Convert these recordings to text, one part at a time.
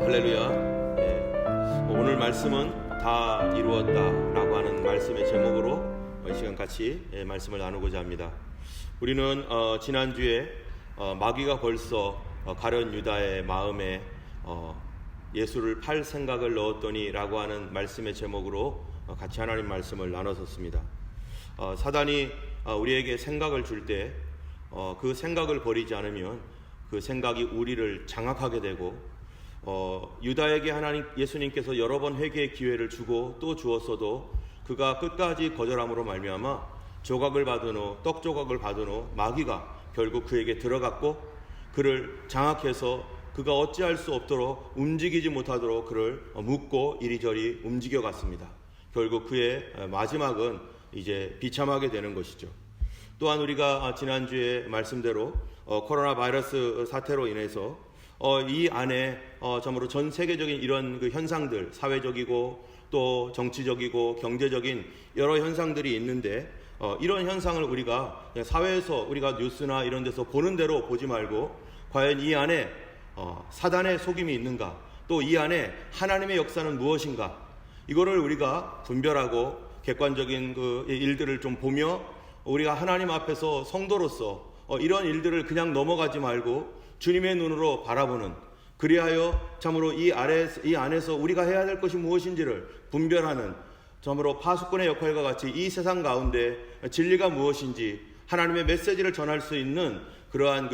할렐루야. 오늘 말씀은 다 이루었다라고 하는 말씀의 제목으로 이 시간 같이 말씀을 나누고자 합니다. 우리는 지난주에 마귀가 벌써 가룟 유다의 마음에 예수를 팔 생각을 넣었더니 라고 하는 말씀의 제목으로 같이 하나님 말씀을 나눴었습니다. 사단이 우리에게 생각을 줄 때 그 생각을 버리지 않으면 그 생각이 우리를 장악하게 되고 유다에게 예수님께서 여러 번 회개의 기회를 주고 또 주었어도 그가 끝까지 거절함으로 말미암아 조각을 받은 후 떡 조각을 받은 후 마귀가 결국 그에게 들어갔고 그를 장악해서 그가 어찌할 수 없도록 움직이지 못하도록 그를 묶고 이리저리 움직여 갔습니다. 결국 그의 마지막은 이제 비참하게 되는 것이죠. 또한 우리가 지난주에 말씀대로 코로나 바이러스 사태로 인해서 이 안에 참으로 전 세계적인 이런 그 현상들, 사회적이고 또 정치적이고 경제적인 여러 현상들이 있는데 이런 현상을 우리가 그냥 사회에서 우리가 뉴스나 이런 데서 보는 대로 보지 말고 과연 이 안에 사단의 속임이 있는가, 또 이 안에 하나님의 역사는 무엇인가, 이거를 우리가 분별하고 객관적인 그 일들을 좀 보며 우리가 하나님 앞에서 성도로서 이런 일들을 그냥 넘어가지 말고 주님의 눈으로 바라보는, 그리하여 참으로 이 안에서 우리가 해야 될 것이 무엇인지를 분별하는, 참으로 파수꾼의 역할과 같이 이 세상 가운데 진리가 무엇인지 하나님의 메시지를 전할 수 있는 그러한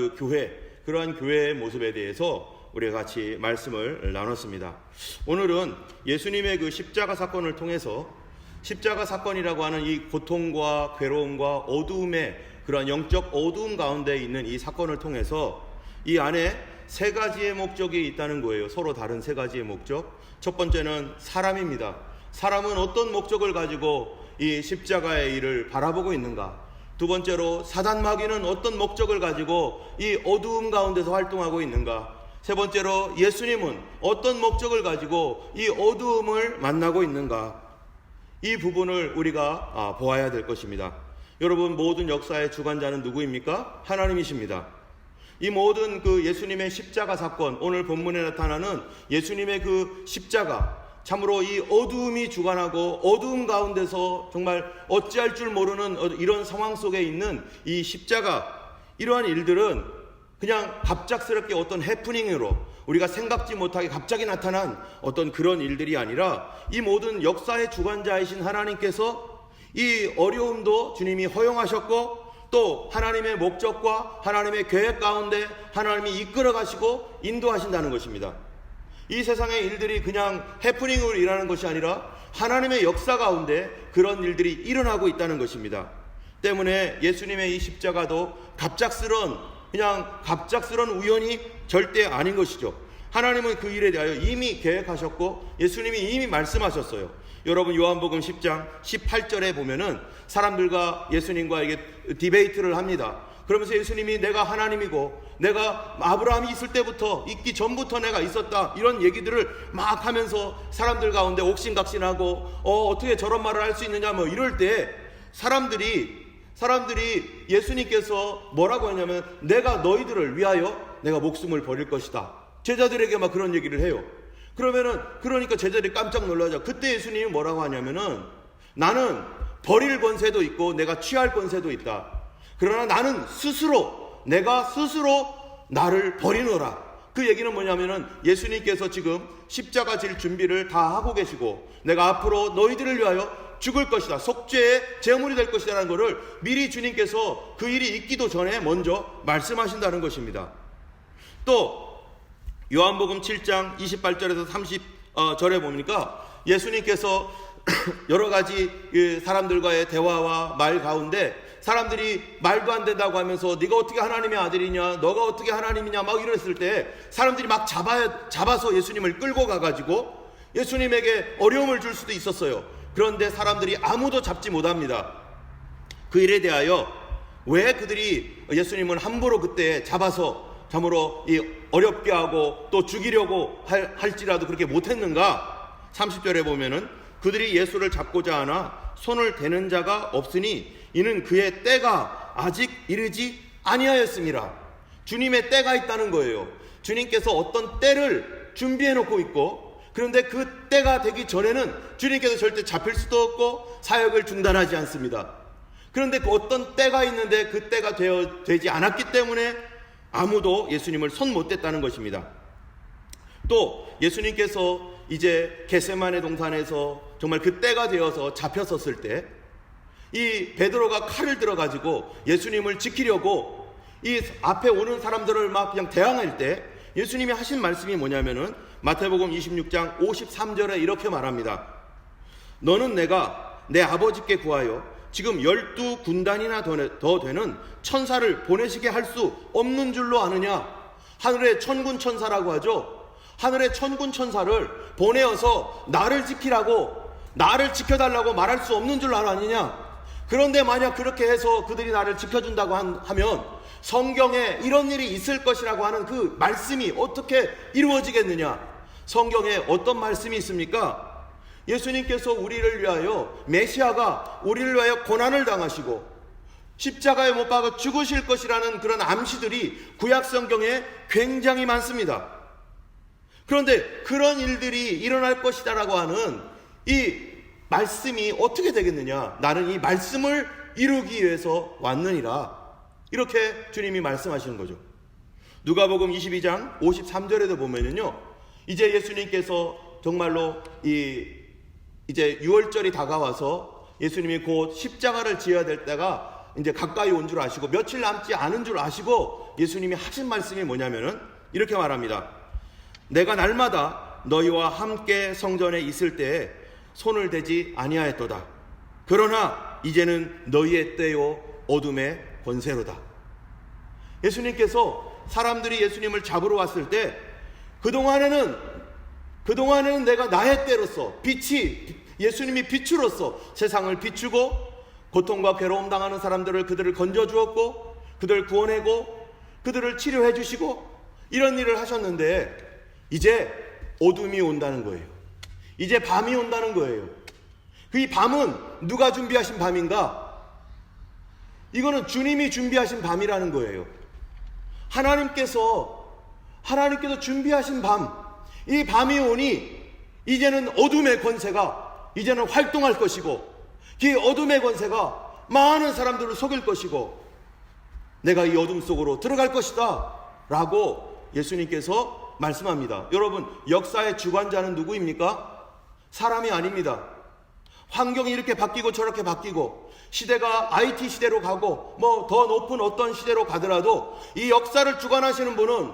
그러한 교회의 모습에 대해서 우리가 같이 말씀을 나눴습니다. 오늘은 예수님의 그 십자가 사건을 통해서 십자가 사건이라고 하는 이 고통과 괴로움과 어두움의 그러한 영적 어두움 가운데 있는 이 사건을 통해서 이 안에 세 가지의 목적이 있다는 거예요. 서로 다른 세 가지의 목적. 첫 번째는 사람입니다. 사람은 어떤 목적을 가지고 이 십자가의 일을 바라보고 있는가. 두 번째로 사단 마귀는 어떤 목적을 가지고 이 어두움 가운데서 활동하고 있는가. 세 번째로 예수님은 어떤 목적을 가지고 이 어두움을 만나고 있는가. 이 부분을 우리가 보아야 될 것입니다. 여러분, 모든 역사의 주관자는 누구입니까? 하나님이십니다. 이 모든 그 예수님의 십자가 사건, 오늘 본문에 나타나는 예수님의 그 십자가, 참으로 이 어두움이 주관하고 어두움 가운데서 정말 어찌할 줄 모르는 이런 상황 속에 있는 이 십자가, 이러한 일들은 그냥 갑작스럽게 어떤 해프닝으로 우리가 생각지 못하게 갑자기 나타난 어떤 그런 일들이 아니라 이 모든 역사의 주관자이신 하나님께서 이 어려움도 주님이 허용하셨고 또 하나님의 목적과 하나님의 계획 가운데 하나님이 이끌어 가시고 인도하신다는 것입니다. 이 세상의 일들이 그냥 해프닝으로 일어나는 것이 아니라 하나님의 역사 가운데 그런 일들이 일어나고 있다는 것입니다. 때문에 예수님의 이 십자가도 그냥 갑작스러운 우연이 절대 아닌 것이죠. 하나님은 그 일에 대하여 이미 계획하셨고 예수님이 이미 말씀하셨어요. 여러분, 요한복음 10장 18절에 보면은 사람들과 예수님과 이게 디베이트를 합니다. 그러면서 예수님이 내가 하나님이고 내가 아브라함이 있을 때부터 있기 전부터 내가 있었다, 이런 얘기들을 막 하면서 사람들 가운데 옥신각신하고 어떻게 저런 말을 할 수 있느냐 이럴 때 사람들이 예수님께서 뭐라고 했냐면 내가 너희들을 위하여 내가 목숨을 버릴 것이다. 제자들에게 막 그런 얘기를 해요. 그러니까 제자들이 깜짝 놀라죠. 그때 예수님이 뭐라고 하냐면은 나는 버릴 권세도 있고 내가 취할 권세도 있다. 그러나 나는 내가 스스로 나를 버리노라. 그 얘기는 뭐냐면은 예수님께서 지금 십자가 질 준비를 다 하고 계시고 내가 앞으로 너희들을 위하여 죽을 것이다, 속죄의 제물이 될 것이다 라는 것을 미리 주님께서 그 일이 있기도 전에 먼저 말씀하신다는 것입니다. 또 요한복음 7장 28절에서 30절에 보니까 예수님께서 여러 가지 사람들과의 대화와 말 가운데 사람들이 말도 안 된다고 하면서 네가 어떻게 하나님의 아들이냐, 너가 어떻게 하나님이냐 막 이랬을 때 사람들이 막 잡아서 예수님을 끌고 가가지고 예수님에게 어려움을 줄 수도 있었어요. 그런데 사람들이 아무도 잡지 못합니다. 그 일에 대하여 왜 그들이 예수님을 함부로 그때 잡아서 참으로 어렵게 하고 또 죽이려고 할지라도 그렇게 못했는가? 30절에 보면은 그들이 예수를 잡고자 하나 손을 대는 자가 없으니 이는 그의 때가 아직 이르지 아니하였습니다. 주님의 때가 있다는 거예요. 주님께서 어떤 때를 준비해 놓고 있고, 그런데 그 때가 되기 전에는 주님께서 절대 잡힐 수도 없고 사역을 중단하지 않습니다. 그런데 그 어떤 때가 있는데 그 때가 되지 않았기 때문에 아무도 예수님을 손 못 댔다는 것입니다. 또 예수님께서 이제 겟세마네 동산에서 정말 그 때가 되어서 잡혔었을 때 이 베드로가 칼을 들어가지고 예수님을 지키려고 이 앞에 오는 사람들을 막 그냥 대항할 때 예수님이 하신 말씀이 뭐냐면은 마태복음 26장 53절에 이렇게 말합니다. 너는 내가 내 아버지께 구하여 지금 12군단이나 더 되는 천사를 보내시게 할 수 없는 줄로 아느냐? 하늘의 천군 천사라고 하죠. 하늘의 천군 천사를 보내어서 나를 지키라고, 나를 지켜달라고 말할 수 없는 줄 아느냐? 그런데 만약 그렇게 해서 그들이 나를 지켜준다고 하면 성경에 이런 일이 있을 것이라고 하는 그 말씀이 어떻게 이루어지겠느냐? 성경에 어떤 말씀이 있습니까? 예수님께서 우리를 위하여, 메시아가 우리를 위하여 고난을 당하시고 십자가에 못 박아 죽으실 것이라는 그런 암시들이 구약 성경에 굉장히 많습니다. 그런데 그런 일들이 일어날 것이다라고 하는 이 말씀이 어떻게 되겠느냐? 나는 이 말씀을 이루기 위해서 왔느니라. 이렇게 주님이 말씀하시는 거죠. 누가복음 22장 53절에도 보면은요, 이제 예수님께서 정말로 이제 유월절이 다가와서 예수님이 곧 십자가를 지어야 될 때가 이제 가까이 온 줄 아시고 며칠 남지 않은 줄 아시고 예수님이 하신 말씀이 뭐냐면은 이렇게 말합니다. 내가 날마다 너희와 함께 성전에 있을 때에 손을 대지 아니하였도다. 그러나 이제는 너희의 때요 어둠의 권세로다. 예수님께서 사람들이 예수님을 잡으러 왔을 때 그동안에는 내가 나의 때로서 예수님이 빛으로서 세상을 비추고 고통과 괴로움 당하는 사람들을 그들을 건져주었고 그들을 구원하고 그들을 치료해 주시고 이런 일을 하셨는데 이제 어둠이 온다는 거예요. 이제 밤이 온다는 거예요. 이 밤은 누가 준비하신 밤인가? 이거는 주님이 준비하신 밤이라는 거예요. 하나님께서 준비하신 밤, 이 밤이 오니 이제는 어둠의 권세가 이제는 활동할 것이고 이 어둠의 권세가 많은 사람들을 속일 것이고 내가 이 어둠 속으로 들어갈 것이다 라고 예수님께서 말씀합니다. 여러분, 역사의 주관자는 누구입니까? 사람이 아닙니다. 환경이 이렇게 바뀌고 저렇게 바뀌고 시대가 IT 시대로 가고 뭐 더 높은 어떤 시대로 가더라도 이 역사를 주관하시는 분은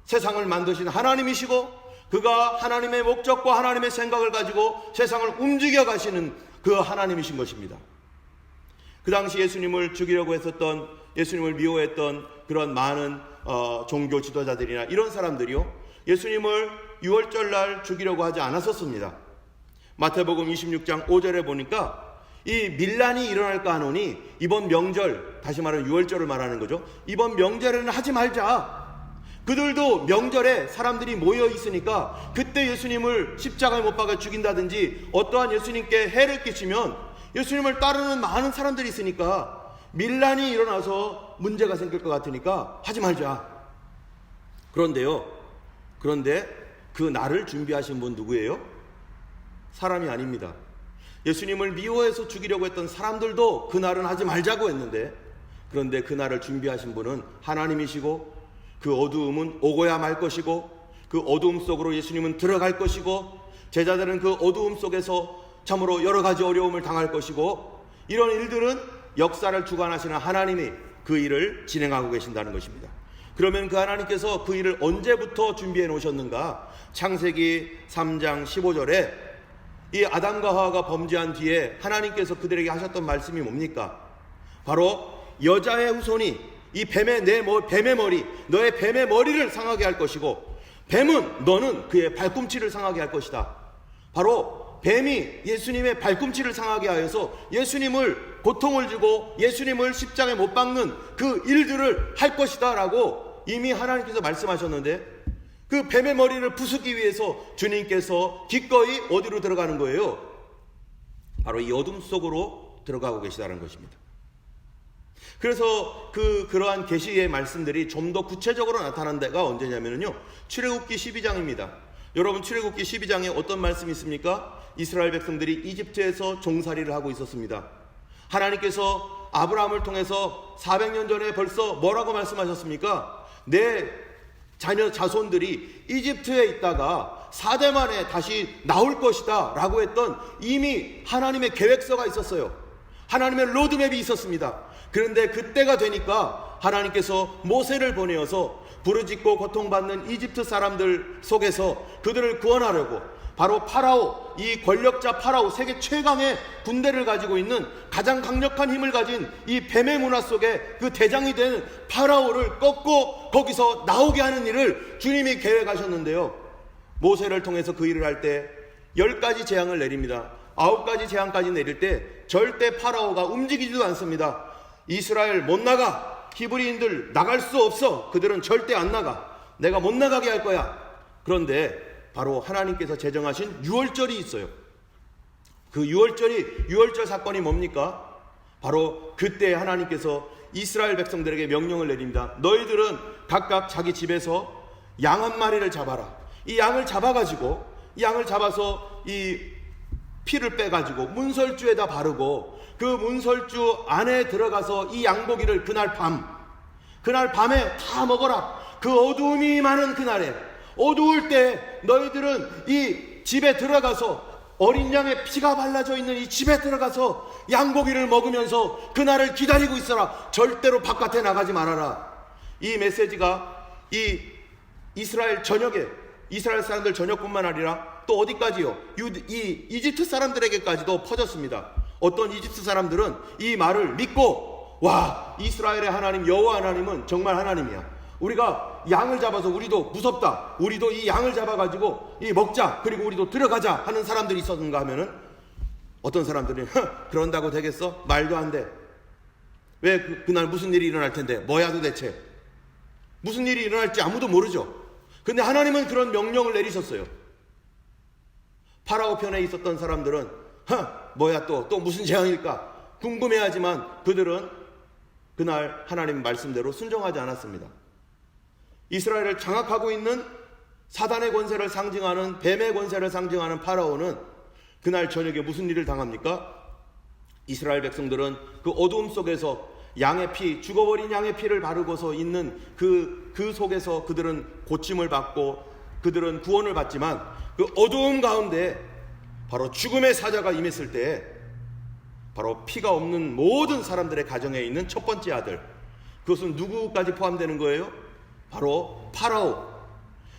세상을 만드신 하나님이시고 그가 하나님의 목적과 하나님의 생각을 가지고 세상을 움직여 가시는 그 하나님이신 것입니다. 그 당시 예수님을 죽이려고 했었던, 예수님을 미워했던 그런 많은 종교 지도자들이나 이런 사람들이요, 예수님을 유월절날 죽이려고 하지 않았었습니다. 마태복음 26장 5절에 보니까 이 밀란이 일어날까 하노니 이번 명절, 다시 말하면 유월절을 말하는 거죠. 이번 명절에는 하지 말자. 그들도 명절에 사람들이 모여 있으니까 그때 예수님을 십자가에 못 박아 죽인다든지 어떠한 예수님께 해를 끼치면 예수님을 따르는 많은 사람들이 있으니까 밀란이 일어나서 문제가 생길 것 같으니까 하지 말자. 그런데 그 날을 준비하신 분 누구예요? 사람이 아닙니다. 예수님을 미워해서 죽이려고 했던 사람들도 그 날은 하지 말자고 했는데, 그런데 그 날을 준비하신 분은 하나님이시고 그 어두움은 오고야 말 것이고 그 어두움 속으로 예수님은 들어갈 것이고 제자들은 그 어두움 속에서 참으로 여러 가지 어려움을 당할 것이고 이런 일들은 역사를 주관하시는 하나님이 그 일을 진행하고 계신다는 것입니다. 그러면 그 하나님께서 그 일을 언제부터 준비해 놓으셨는가? 창세기 3장 15절에 이 아담과 하와가 범죄한 뒤에 하나님께서 그들에게 하셨던 말씀이 뭡니까? 바로 여자의 후손이 이 뱀의 머리, 너의 뱀의 머리를 상하게 할 것이고 뱀은 너는 그의 발꿈치를 상하게 할 것이다. 바로 뱀이 예수님의 발꿈치를 상하게 하여서 예수님을 고통을 주고 예수님을 십자가에 못 박는 그 일들을 할 것이다 라고 이미 하나님께서 말씀하셨는데, 그 뱀의 머리를 부수기 위해서 주님께서 기꺼이 어디로 들어가는 거예요? 바로 이 어둠 속으로 들어가고 계시다는 것입니다. 그래서 그러한 계시의 말씀들이 좀 더 구체적으로 나타난 데가 언제냐면요, 출애굽기 12장입니다. 여러분, 출애굽기 12장에 어떤 말씀이 있습니까? 이스라엘 백성들이 이집트에서 종살이를 하고 있었습니다. 하나님께서 아브라함을 통해서 400년 전에 벌써 뭐라고 말씀하셨습니까? 내 자손들이 이집트에 있다가 4대 만에 다시 나올 것이다 라고 했던 이미 하나님의 계획서가 있었어요. 하나님의 로드맵이 있었습니다. 그런데 그때가 되니까 하나님께서 모세를 보내어서 부르짖고 고통받는 이집트 사람들 속에서 그들을 구원하려고 바로 파라오, 이 권력자 파라오, 세계 최강의 군대를 가지고 있는 가장 강력한 힘을 가진 이 뱀의 문화 속에 그 대장이 된 파라오를 꺾고 거기서 나오게 하는 일을 주님이 계획하셨는데요, 모세를 통해서 그 일을 할 때 10가지 재앙을 내립니다. 9가지 재앙까지 내릴 때 절대 파라오가 움직이지도 않습니다. 이스라엘 못 나가, 히브리인들 나갈 수 없어, 그들은 절대 안 나가, 내가 못 나가게 할 거야. 그런데 바로 하나님께서 제정하신 유월절이 있어요. 그 유월절 사건이 뭡니까? 바로 그때 하나님께서 이스라엘 백성들에게 명령을 내립니다. 너희들은 각각 자기 집에서 양 한 마리를 잡아라. 이 양을 잡아가지고, 이 양을 잡아서 이 피를 빼가지고 문설주에다 바르고 그 문설주 안에 들어가서 이 양고기를 그날 밤에 다 먹어라. 그 어두움이 많은 그날에, 어두울 때 너희들은 이 집에 들어가서, 어린 양의 피가 발라져 있는 이 집에 들어가서 양고기를 먹으면서 그날을 기다리고 있어라. 절대로 바깥에 나가지 말아라. 이 메시지가 이 이스라엘 전역에, 이스라엘 사람들 전역뿐만 아니라 또 어디까지요? 이 이집트 사람들에게까지도 퍼졌습니다. 어떤 이집트 사람들은 이 말을 믿고, 와, 이스라엘의 하나님 여호와 하나님은 정말 하나님이야. 우리가 양을 잡아서 우리도 무섭다, 우리도 이 양을 잡아가지고 이 먹자, 그리고 우리도 들어가자 하는 사람들이 있었는가 하면은, 어떤 사람들은 그런다고 되겠어? 말도 안 돼. 왜 그날 무슨 일이 일어날 텐데, 뭐야 도대체? 무슨 일이 일어날지 아무도 모르죠. 근데 하나님은 그런 명령을 내리셨어요. 파라오 편에 있었던 사람들은 뭐야 또 무슨 재앙일까 궁금해하지만 그들은 그날 하나님 말씀대로 순종하지 않았습니다. 이스라엘을 장악하고 있는 사단의 권세를 상징하는, 뱀의 권세를 상징하는 파라오는 그날 저녁에 무슨 일을 당합니까? 이스라엘 백성들은 그 어두움 속에서 양의 피, 죽어버린 양의 피를 바르고서 있는 그 속에서 그들은 고침을 받고 그들은 구원을 받지만, 그 어두움 가운데 바로 죽음의 사자가 임했을 때 바로 피가 없는 모든 사람들의 가정에 있는 첫 번째 아들, 그것은 누구까지 포함되는 거예요? 바로 파라오.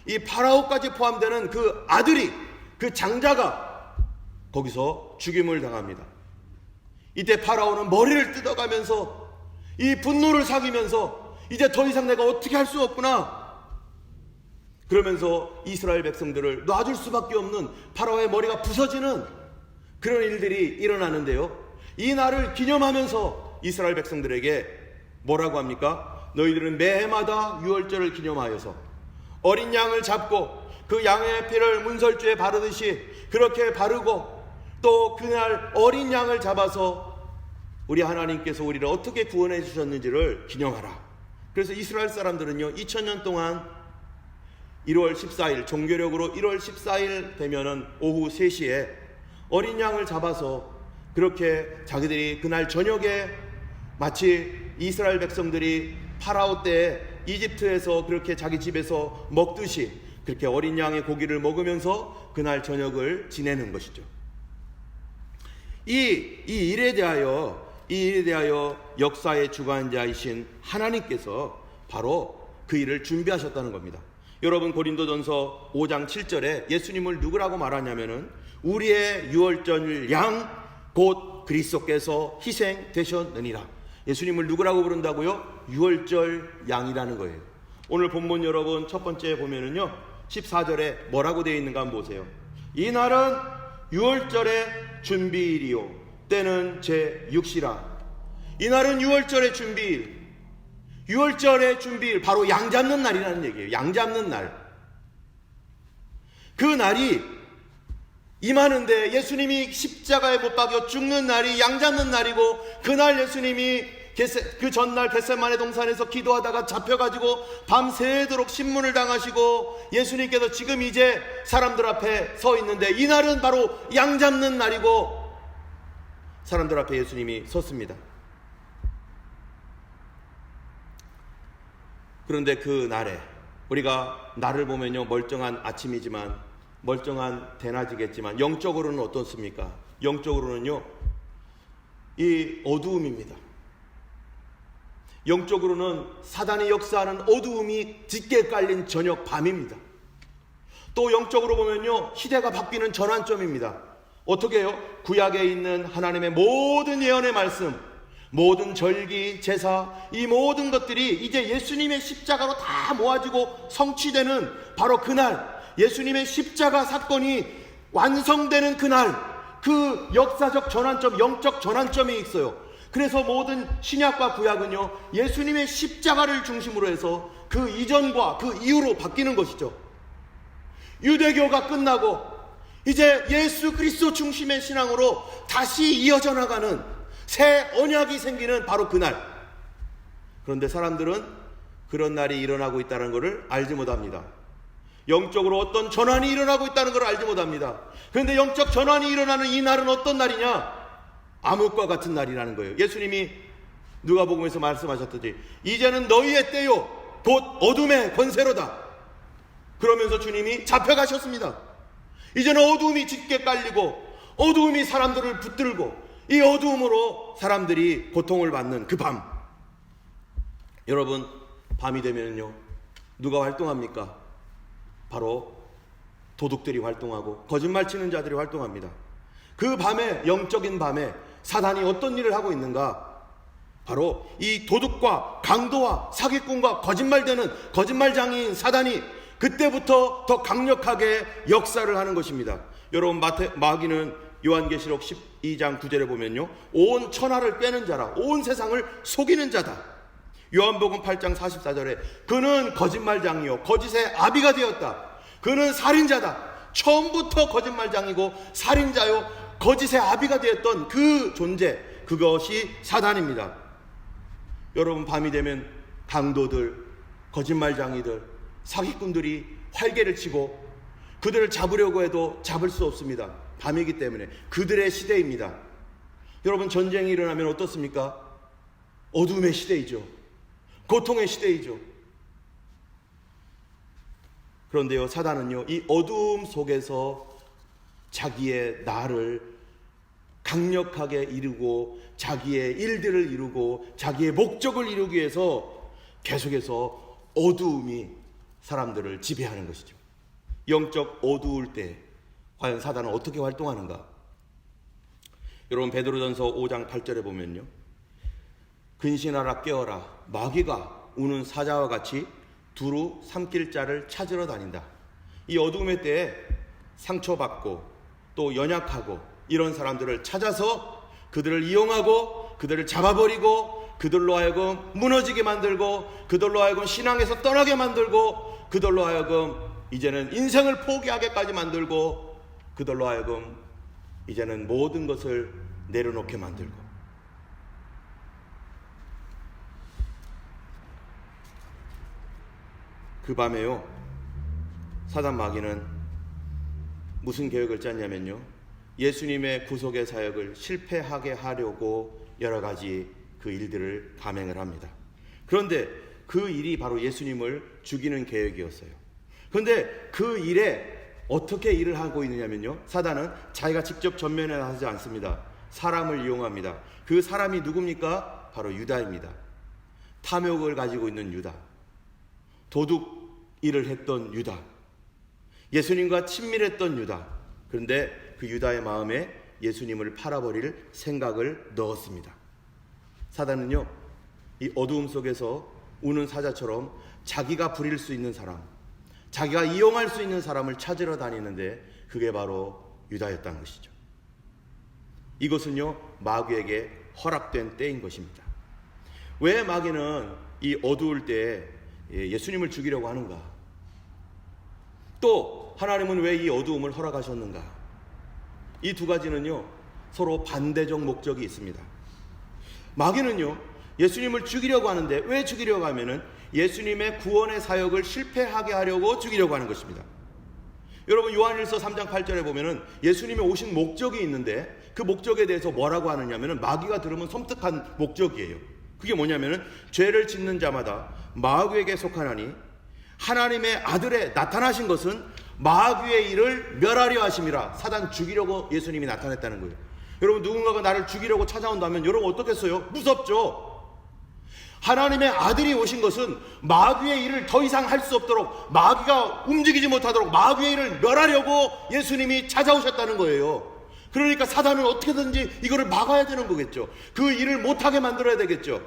이 파라오까지 포함되는 그 아들이, 그 장자가 거기서 죽임을 당합니다. 이때 파라오는 머리를 뜯어가면서 이 분노를 사귀면서 이제 더 이상 내가 어떻게 할 수 없구나, 그러면서 이스라엘 백성들을 놔줄 수밖에 없는, 파라오의 머리가 부서지는 그런 일들이 일어나는데요, 이 날을 기념하면서 이스라엘 백성들에게 뭐라고 합니까? 너희들은 매해마다 유월절을 기념하여서 어린 양을 잡고 그 양의 피를 문설주에 바르듯이 그렇게 바르고, 또 그날 어린 양을 잡아서 우리 하나님께서 우리를 어떻게 구원해 주셨는지를 기념하라. 그래서 이스라엘 사람들은요, 2000년 동안 1월 14일, 종교력으로 1월 14일 되면은 오후 3시에 어린 양을 잡아서 그렇게 자기들이 그날 저녁에 마치 이스라엘 백성들이 파라오 때 이집트에서 그렇게 자기 집에서 먹듯이 그렇게 어린 양의 고기를 먹으면서 그날 저녁을 지내는 것이죠. 이 일에 대하여 역사의 주관자이신 하나님께서 바로 그 일을 준비하셨다는 겁니다. 여러분, 고린도전서 5장 7절에 예수님을 누구라고 말하냐면은 우리의 유월절 양 곧 그리스도께서 희생되셨느니라. 예수님을 누구라고 부른다고요? 유월절 양이라는 거예요. 오늘 본문 여러분 첫 번째 보면은요, 14절에 뭐라고 되어 있는가 한번 보세요. 이 날은 유월절의 준비일이요 때는 제 6시라. 이 날은 유월절의 준비일, 유월절의 준비일, 바로 양 잡는 날이라는 얘기예요. 양 잡는 날. 그 날이 임하는데, 예수님이 십자가에 못 박혀 죽는 날이 양 잡는 날이고, 그날 예수님이 그 전날 겟세마네 동산에서 기도하다가 잡혀가지고 밤새도록 신문을 당하시고 예수님께서 지금 이제 사람들 앞에 서 있는데, 이날은 바로 양 잡는 날이고 사람들 앞에 예수님이 섰습니다. 그런데 그 날에 우리가 날을 보면요, 멀쩡한 아침이지만, 멀쩡한 대낮이겠지만 영적으로는 어떻습니까? 영적으로는요, 이 어두움입니다. 영적으로는 사단이 역사하는 어두움이 짙게 깔린 저녁 밤입니다. 또 영적으로 보면요, 시대가 바뀌는 전환점입니다. 어떻게 해요? 구약에 있는 하나님의 모든 예언의 말씀, 모든 절기, 제사, 이 모든 것들이 이제 예수님의 십자가로 다 모아지고 성취되는 바로 그날, 예수님의 십자가 사건이 완성되는 그날, 그 역사적 전환점, 영적 전환점이 있어요. 그래서 모든 신약과 구약은요, 예수님의 십자가를 중심으로 해서 그 이전과 그 이후로 바뀌는 것이죠. 유대교가 끝나고 이제 예수 그리스도 중심의 신앙으로 다시 이어져 나가는 새 언약이 생기는 바로 그날. 그런데 사람들은 그런 날이 일어나고 있다는 것을 알지 못합니다. 영적으로 어떤 전환이 일어나고 있다는 것을 알지 못합니다. 그런데 영적 전환이 일어나는 이 날은 어떤 날이냐? 암흑과 같은 날이라는 거예요. 예수님이 누가복음에서 말씀하셨듯이 이제는 너희의 때요 곧 어둠의 권세로다. 그러면서 주님이 잡혀가셨습니다. 이제는 어두움이 짙게 깔리고 어두움이 사람들을 붙들고 이 어두움으로 사람들이 고통을 받는 그 밤. 여러분, 밤이 되면요 누가 활동합니까? 바로 도둑들이 활동하고 거짓말 치는 자들이 활동합니다. 그 밤에, 영적인 밤에 사단이 어떤 일을 하고 있는가? 바로 이 도둑과 강도와 사기꾼과 거짓말되는 거짓말장인 사단이 그때부터 더 강력하게 역사를 하는 것입니다. 여러분, 마귀는 요한계시록 12장 9절에 보면요, 온 천하를 꿰는 자라, 온 세상을 속이는 자다. 요한복음 8장 44절에 그는 거짓말장이요 거짓의 아비가 되었다. 그는 살인자다. 처음부터 거짓말장이고 살인자요 거짓의 아비가 되었던 그 존재, 그것이 사단입니다. 여러분, 밤이 되면 강도들, 거짓말장이들, 사기꾼들이 활개를 치고 그들을 잡으려고 해도 잡을 수 없습니다. 밤이기 때문에. 그들의 시대입니다. 여러분, 전쟁이 일어나면 어떻습니까? 어둠의 시대이죠. 고통의 시대이죠. 그런데요, 사단은요, 이 어두움 속에서 자기의 나를 강력하게 이루고 자기의 일들을 이루고 자기의 목적을 이루기 위해서 계속해서 어두움이 사람들을 지배하는 것이죠. 영적 어두울 때 과연 사단은 어떻게 활동하는가? 여러분, 베드로전서 5장 8절에 보면요, 근신하라 깨어라, 마귀가 우는 사자와 같이 두루 삼킬 자를 찾으러 다닌다. 이 어두움의 때에 상처받고 또 연약하고 이런 사람들을 찾아서 그들을 이용하고 그들을 잡아버리고 그들로 하여금 무너지게 만들고 그들로 하여금 신앙에서 떠나게 만들고 그들로 하여금 이제는 인생을 포기하게까지 만들고 그들로 하여금 이제는 모든 것을 내려놓게 만들고. 그 밤에요, 사단 마귀는 무슨 계획을 짰냐면요, 예수님의 구속의 사역을 실패하게 하려고 여러 가지 그 일들을 감행을 합니다. 그런데 그 일이 바로 예수님을 죽이는 계획이었어요. 그런데 그 일에 어떻게 일을 하고 있느냐면요, 사단은 자기가 직접 전면에 나서지 않습니다. 사람을 이용합니다. 그 사람이 누굽니까? 바로 유다입니다. 탐욕을 가지고 있는 유다, 도둑 일을 했던 유다, 예수님과 친밀했던 유다. 그런데 그 유다의 마음에 예수님을 팔아버릴 생각을 넣었습니다. 사단은요, 이 어두움 속에서 우는 사자처럼 자기가 부릴 수 있는 사람, 자기가 이용할 수 있는 사람을 찾으러 다니는데 그게 바로 유다였다는 것이죠. 이것은요, 마귀에게 허락된 때인 것입니다. 왜 마귀는 이 어두울 때에 예수님을 죽이려고 하는가? 또 하나님은 왜 이 어두움을 허락하셨는가? 이 두 가지는요, 서로 반대적 목적이 있습니다. 마귀는요, 예수님을 죽이려고 하는데, 왜 죽이려고 하면은 예수님의 구원의 사역을 실패하게 하려고 죽이려고 하는 것입니다. 여러분, 요한일서 3장 8절에 보면은 예수님이 오신 목적이 있는데, 그 목적에 대해서 뭐라고 하느냐면은 마귀가 들으면 섬뜩한 목적이에요. 그게 뭐냐면은 죄를 짓는 자마다 마귀에게 속하나니 하나님의 아들에 나타나신 것은 마귀의 일을 멸하려 하심이라. 사단 죽이려고 예수님이 나타났다는 거예요. 여러분, 누군가가 나를 죽이려고 찾아온다면 여러분 어떻겠어요? 무섭죠. 하나님의 아들이 오신 것은 마귀의 일을 더 이상 할 수 없도록, 마귀가 움직이지 못하도록 마귀의 일을 멸하려고 예수님이 찾아오셨다는 거예요. 그러니까 사단은 어떻게든지 이거를 막아야 되는 거겠죠. 그 일을 못하게 만들어야 되겠죠.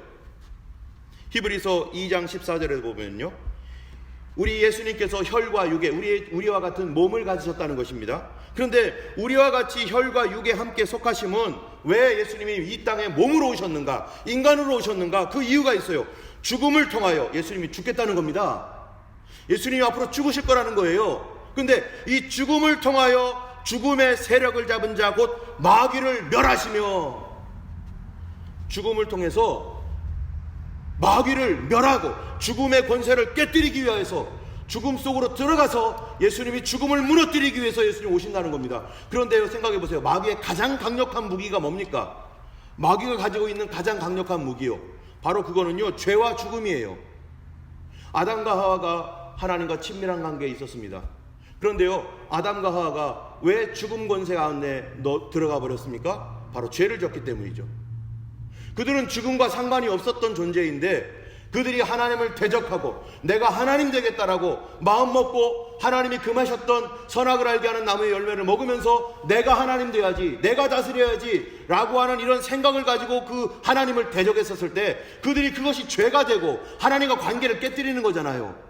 히브리서 2장 14절에 보면요, 우리 예수님께서 혈과 육에 우리와 같은 몸을 가지셨다는 것입니다. 그런데 우리와 같이 혈과 육에 함께 속하심은 왜 예수님이 이 땅에 몸으로 오셨는가, 인간으로 오셨는가? 그 이유가 있어요. 죽음을 통하여 예수님이 죽겠다는 겁니다. 예수님이 앞으로 죽으실 거라는 거예요. 그런데 이 죽음을 통하여 죽음의 세력을 잡은 자 곧 마귀를 멸하시며, 죽음을 통해서 마귀를 멸하고 죽음의 권세를 깨뜨리기 위해서 죽음 속으로 들어가서 예수님이 죽음을 무너뜨리기 위해서 예수님이 오신다는 겁니다. 그런데 생각해 보세요. 마귀의 가장 강력한 무기가 뭡니까? 마귀가 가지고 있는 가장 강력한 무기요, 바로 그거는요, 죄와 죽음이에요. 아담과 하와가 하나님과 친밀한 관계에 있었습니다. 그런데요, 아담과 하와가 왜 죽음 권세 가운데 들어가 버렸습니까? 바로 죄를 졌기 때문이죠. 그들은 죽음과 상관이 없었던 존재인데, 그들이 하나님을 대적하고 내가 하나님 되겠다라고 마음 먹고 하나님이 금하셨던 선악을 알게 하는 나무의 열매를 먹으면서 내가 하나님 돼야지, 내가 다스려야지 라고 하는 이런 생각을 가지고 그 하나님을 대적했었을 때 그들이 그것이 죄가 되고 하나님과 관계를 깨뜨리는 거잖아요.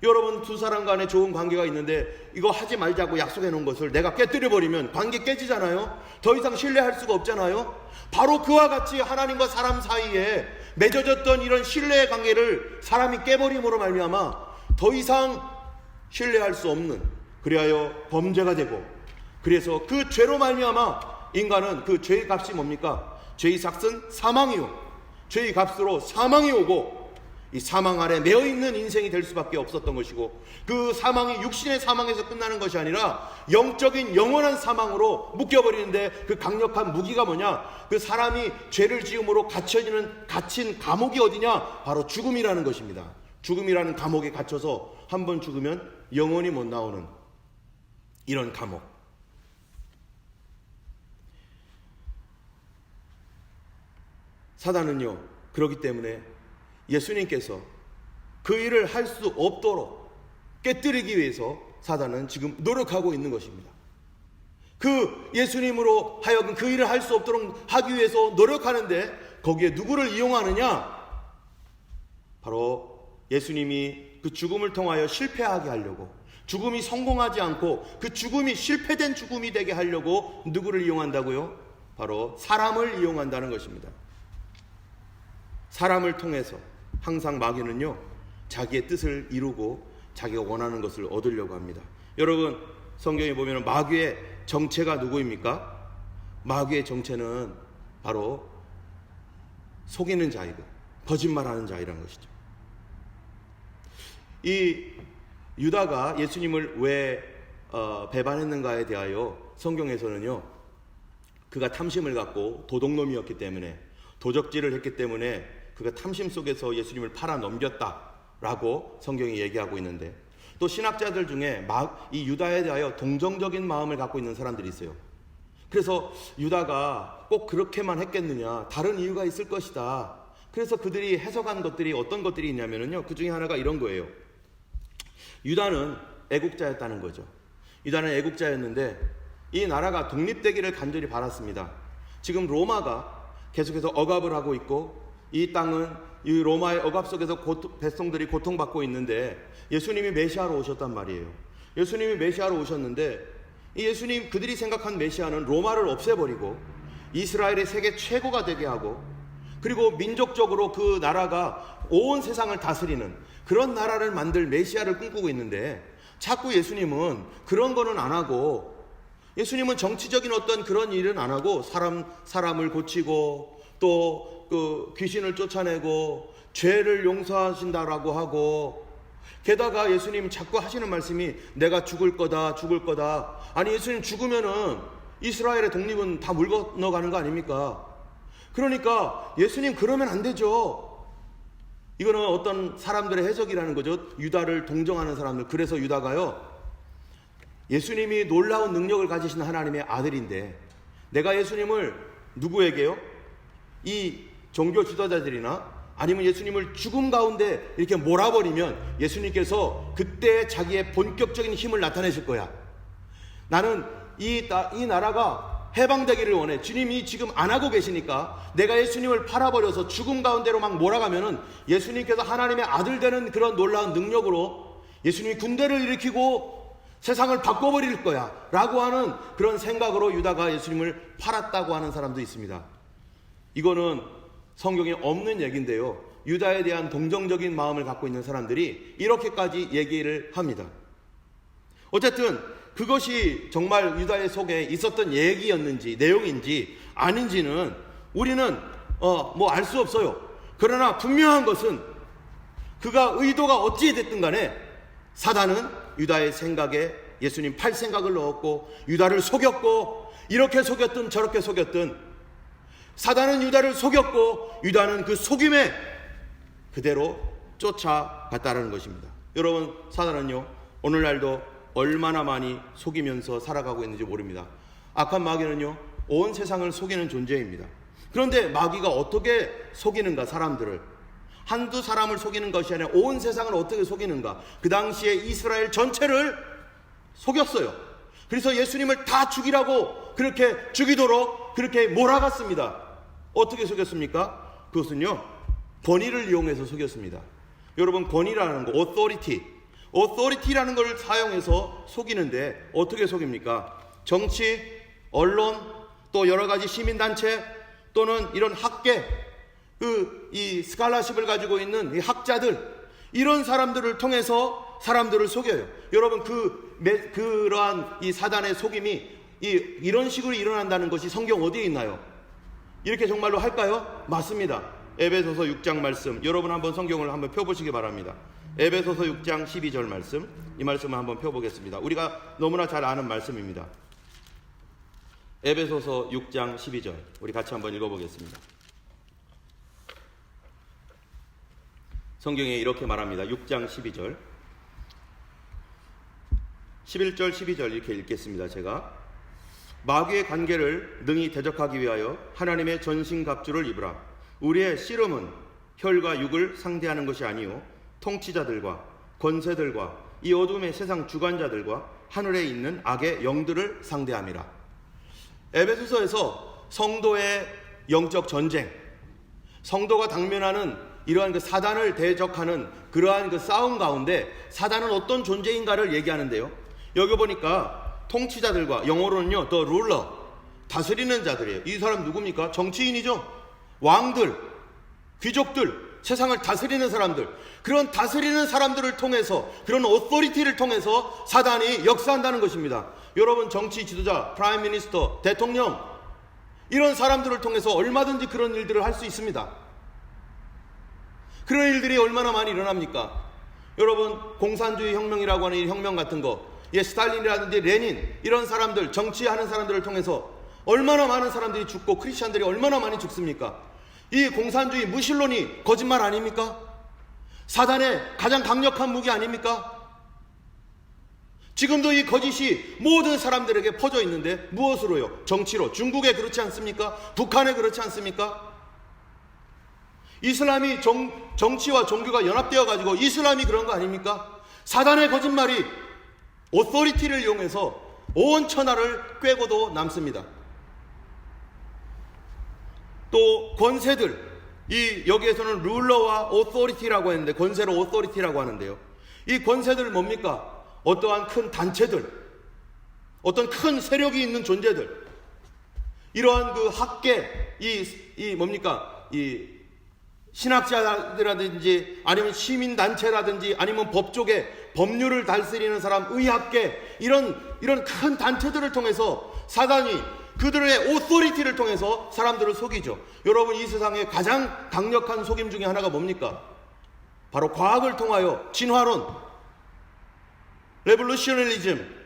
여러분, 두 사람 간에 좋은 관계가 있는데 이거 하지 말자고 약속해 놓은 것을 내가 깨뜨려버리면 관계 깨지잖아요. 더 이상 신뢰할 수가 없잖아요. 바로 그와 같이 하나님과 사람 사이에 맺어졌던 이런 신뢰의 관계를 사람이 깨버림으로 말미암아 더 이상 신뢰할 수 없는, 그리하여 범죄가 되고, 그래서 그 죄로 말미암아 인간은, 그 죄의 값이 뭡니까? 죄의 삭은 사망이요, 죄의 값으로 사망이 오고 이 사망 아래 매어있는 인생이 될 수밖에 없었던 것이고, 그 사망이 육신의 사망에서 끝나는 것이 아니라 영적인 영원한 사망으로 묶여버리는데, 그 강력한 무기가 뭐냐? 그 사람이 죄를 지음으로 갇힌 감옥이 어디냐? 바로 죽음이라는 것입니다. 죽음이라는 감옥에 갇혀서 한 번 죽으면 영원히 못 나오는 이런 감옥. 사단은요, 그렇기 때문에 예수님께서 그 일을 할 수 없도록 깨뜨리기 위해서 사단은 지금 노력하고 있는 것입니다. 그 예수님으로 하여금 그 일을 할 수 없도록 하기 위해서 노력하는데, 거기에 누구를 이용하느냐? 바로 예수님이 그 죽음을 통하여 실패하게 하려고, 죽음이 성공하지 않고 그 죽음이 실패된 죽음이 되게 하려고 누구를 이용한다고요? 바로 사람을 이용한다는 것입니다. 사람을 통해서 항상 마귀는요, 자기의 뜻을 이루고 자기가 원하는 것을 얻으려고 합니다. 여러분, 성경에 보면 마귀의 정체가 누구입니까? 마귀의 정체는 바로 속이는 자이고 거짓말하는 자이라는 것이죠. 이 유다가 예수님을 왜 배반했는가에 대하여 성경에서는요, 그가 탐심을 갖고 도둑놈이었기 때문에, 도적질을 했기 때문에 그가 탐심 속에서 예수님을 팔아 넘겼다라고 성경이 얘기하고 있는데, 또 신학자들 중에 이 유다에 대하여 동정적인 마음을 갖고 있는 사람들이 있어요. 그래서 유다가 꼭 그렇게만 했겠느냐, 다른 이유가 있을 것이다. 그래서 그들이 해석한 것들이 어떤 것들이 있냐면요, 그 중에 하나가 이런 거예요. 유다는 애국자였다는 거죠. 유다는 애국자였는데 이 나라가 독립되기를 간절히 바랐습니다. 지금 로마가 계속해서 억압을 하고 있고, 이 땅은 이 로마의 억압 속에서 백성들이 고통받고 있는데, 예수님이 메시아로 오셨단 말이에요. 예수님이 메시아로 오셨는데, 이 예수님, 그들이 생각한 메시아는 로마를 없애버리고 이스라엘의 세계 최고가 되게 하고, 그리고 민족적으로 그 나라가 온 세상을 다스리는 그런 나라를 만들 메시아를 꿈꾸고 있는데, 자꾸 예수님은 그런 거는 안 하고, 예수님은 정치적인 어떤 그런 일은 안 하고 사람을 고치고 또 그 귀신을 쫓아내고 죄를 용서하신다라고 하고, 게다가 예수님 자꾸 하시는 말씀이 내가 죽을 거다. 아니, 예수님 죽으면은 이스라엘의 독립은 다 물 건너가는 거 아닙니까? 그러니까 예수님 그러면 안 되죠. 이거는 어떤 사람들의 해석이라는 거죠. 유다를 동정하는 사람들. 그래서 유다가요, 예수님이 놀라운 능력을 가지신 하나님의 아들인데 내가 예수님을 누구에게요? 이 종교 지도자들이나 아니면 예수님을 죽음 가운데 이렇게 몰아버리면 예수님께서 그때 자기의 본격적인 힘을 나타내실 거야. 나는 이 나라가 해방되기를 원해. 주님이 지금 안 하고 계시니까 내가 예수님을 팔아버려서 죽음 가운데로 막 몰아가면은 예수님께서 하나님의 아들 되는 그런 놀라운 능력으로 예수님이 군대를 일으키고 세상을 바꿔버릴 거야 라고 하는 그런 생각으로 유다가 예수님을 팔았다고 하는 사람도 있습니다. 이거는 성경에 없는 얘기인데요, 유다에 대한 동정적인 마음을 갖고 있는 사람들이 이렇게까지 얘기를 합니다. 어쨌든 그것이 정말 유다의 속에 있었던 얘기였는지 내용인지 아닌지는 우리는 알 수 없어요. 그러나 분명한 것은 그가 의도가 어찌 됐든 간에 사단은 유다의 생각에 예수님 팔 생각을 넣었고 유다를 속였고, 이렇게 속였든 저렇게 속였든 사단은 유다를 속였고 유다는 그 속임에 그대로 쫓아갔다는 것입니다. 여러분, 사단은요 오늘날도 얼마나 많이 속이면서 살아가고 있는지 모릅니다. 악한 마귀는요 온 세상을 속이는 존재입니다. 그런데 마귀가 어떻게 속이는가? 사람들을 한두 사람을 속이는 것이 아니라 온 세상을 어떻게 속이는가? 그 당시에 이스라엘 전체를 속였어요. 그래서 예수님을 다 죽이라고 그렇게 죽이도록 그렇게 몰아갔습니다. 어떻게 속였습니까? 그것은요 권위를 이용해서 속였습니다. 여러분, 권위라는 거, authority라는 걸 사용해서 속이는데 어떻게 속입니까? 정치, 언론, 또 여러 가지 시민단체 또는 이런 학계, 이 스칼라십을 가지고 있는 이 학자들, 이런 사람들을 통해서 사람들을 속여요. 여러분, 그러한 이 사단의 속임이 이런 식으로 일어난다는 것이 성경 어디에 있나요? 이렇게 정말로 할까요? 맞습니다. 에베소서 6장 말씀, 여러분 한번 성경을 한번 펴보시기 바랍니다. 에베소서 6장 12절 말씀, 이 말씀을 한번 펴보겠습니다. 우리가 너무나 잘 아는 말씀입니다. 에베소서 6장 12절, 우리 같이 한번 읽어보겠습니다. 성경에 이렇게 말합니다. 6장 12절, 11절 12절 이렇게 읽겠습니다. 제가 마귀의 관계를 능히 대적하기 위하여 하나님의 전신갑주를 입으라. 우리의 씨름은 혈과 육을 상대하는 것이 아니요 통치자들과 권세들과 이 어둠의 세상 주관자들과 하늘에 있는 악의 영들을 상대함이라. 에베소서에서 성도의 영적 전쟁, 성도가 당면하는 이러한 그 사단을 대적하는 그러한 그 싸움 가운데 사단은 어떤 존재인가를 얘기하는데요, 여기 보니까 통치자들과, 영어로는요 the ruler, 다스리는 자들이에요. 이 사람 누굽니까? 정치인이죠. 왕들, 귀족들, 세상을 다스리는 사람들, 그런 다스리는 사람들을 통해서, 그런 오토리티를 통해서 사단이 역사한다는 것입니다. 여러분, 정치 지도자, 프라임 미니스터, 대통령, 이런 사람들을 통해서 얼마든지 그런 일들을 할 수 있습니다. 그런 일들이 얼마나 많이 일어납니까? 여러분, 공산주의 혁명이라고 하는 이 혁명 같은 거, 스탈린이라든지 레닌, 이런 사람들, 정치하는 사람들을 통해서 얼마나 많은 사람들이 죽고 크리스찬들이 얼마나 많이 죽습니까? 이 공산주의 무신론이 거짓말 아닙니까? 사단의 가장 강력한 무기 아닙니까? 지금도 이 거짓이 모든 사람들에게 퍼져 있는데 무엇으로요? 정치로. 중국에 그렇지 않습니까? 북한에 그렇지 않습니까? 이슬람이 정치와 종교가 연합되어 가지고 이슬람이 그런 거 아닙니까? 사단의 거짓말이 오토리티를 이용해서 온 천하를 꿰고도 남습니다. 또 권세들, 여기에서는 룰러와 오토리티라고 했는데, 권세로 오토리티라고 하는데요, 이 권세들 뭡니까? 어떠한 큰 단체들, 어떤 큰 세력이 있는 존재들, 이러한 그 학계, 뭡니까? 신학자라든지 아니면 시민단체라든지 아니면 법조계, 법률을 다스리는 사람, 의학계, 이런 큰 단체들을 통해서 사단이 그들의 오토리티를 통해서 사람들을 속이죠. 여러분, 이 세상에 가장 강력한 속임 중에 하나가 뭡니까? 바로 과학을 통하여 진화론, 레볼루셔널리즘,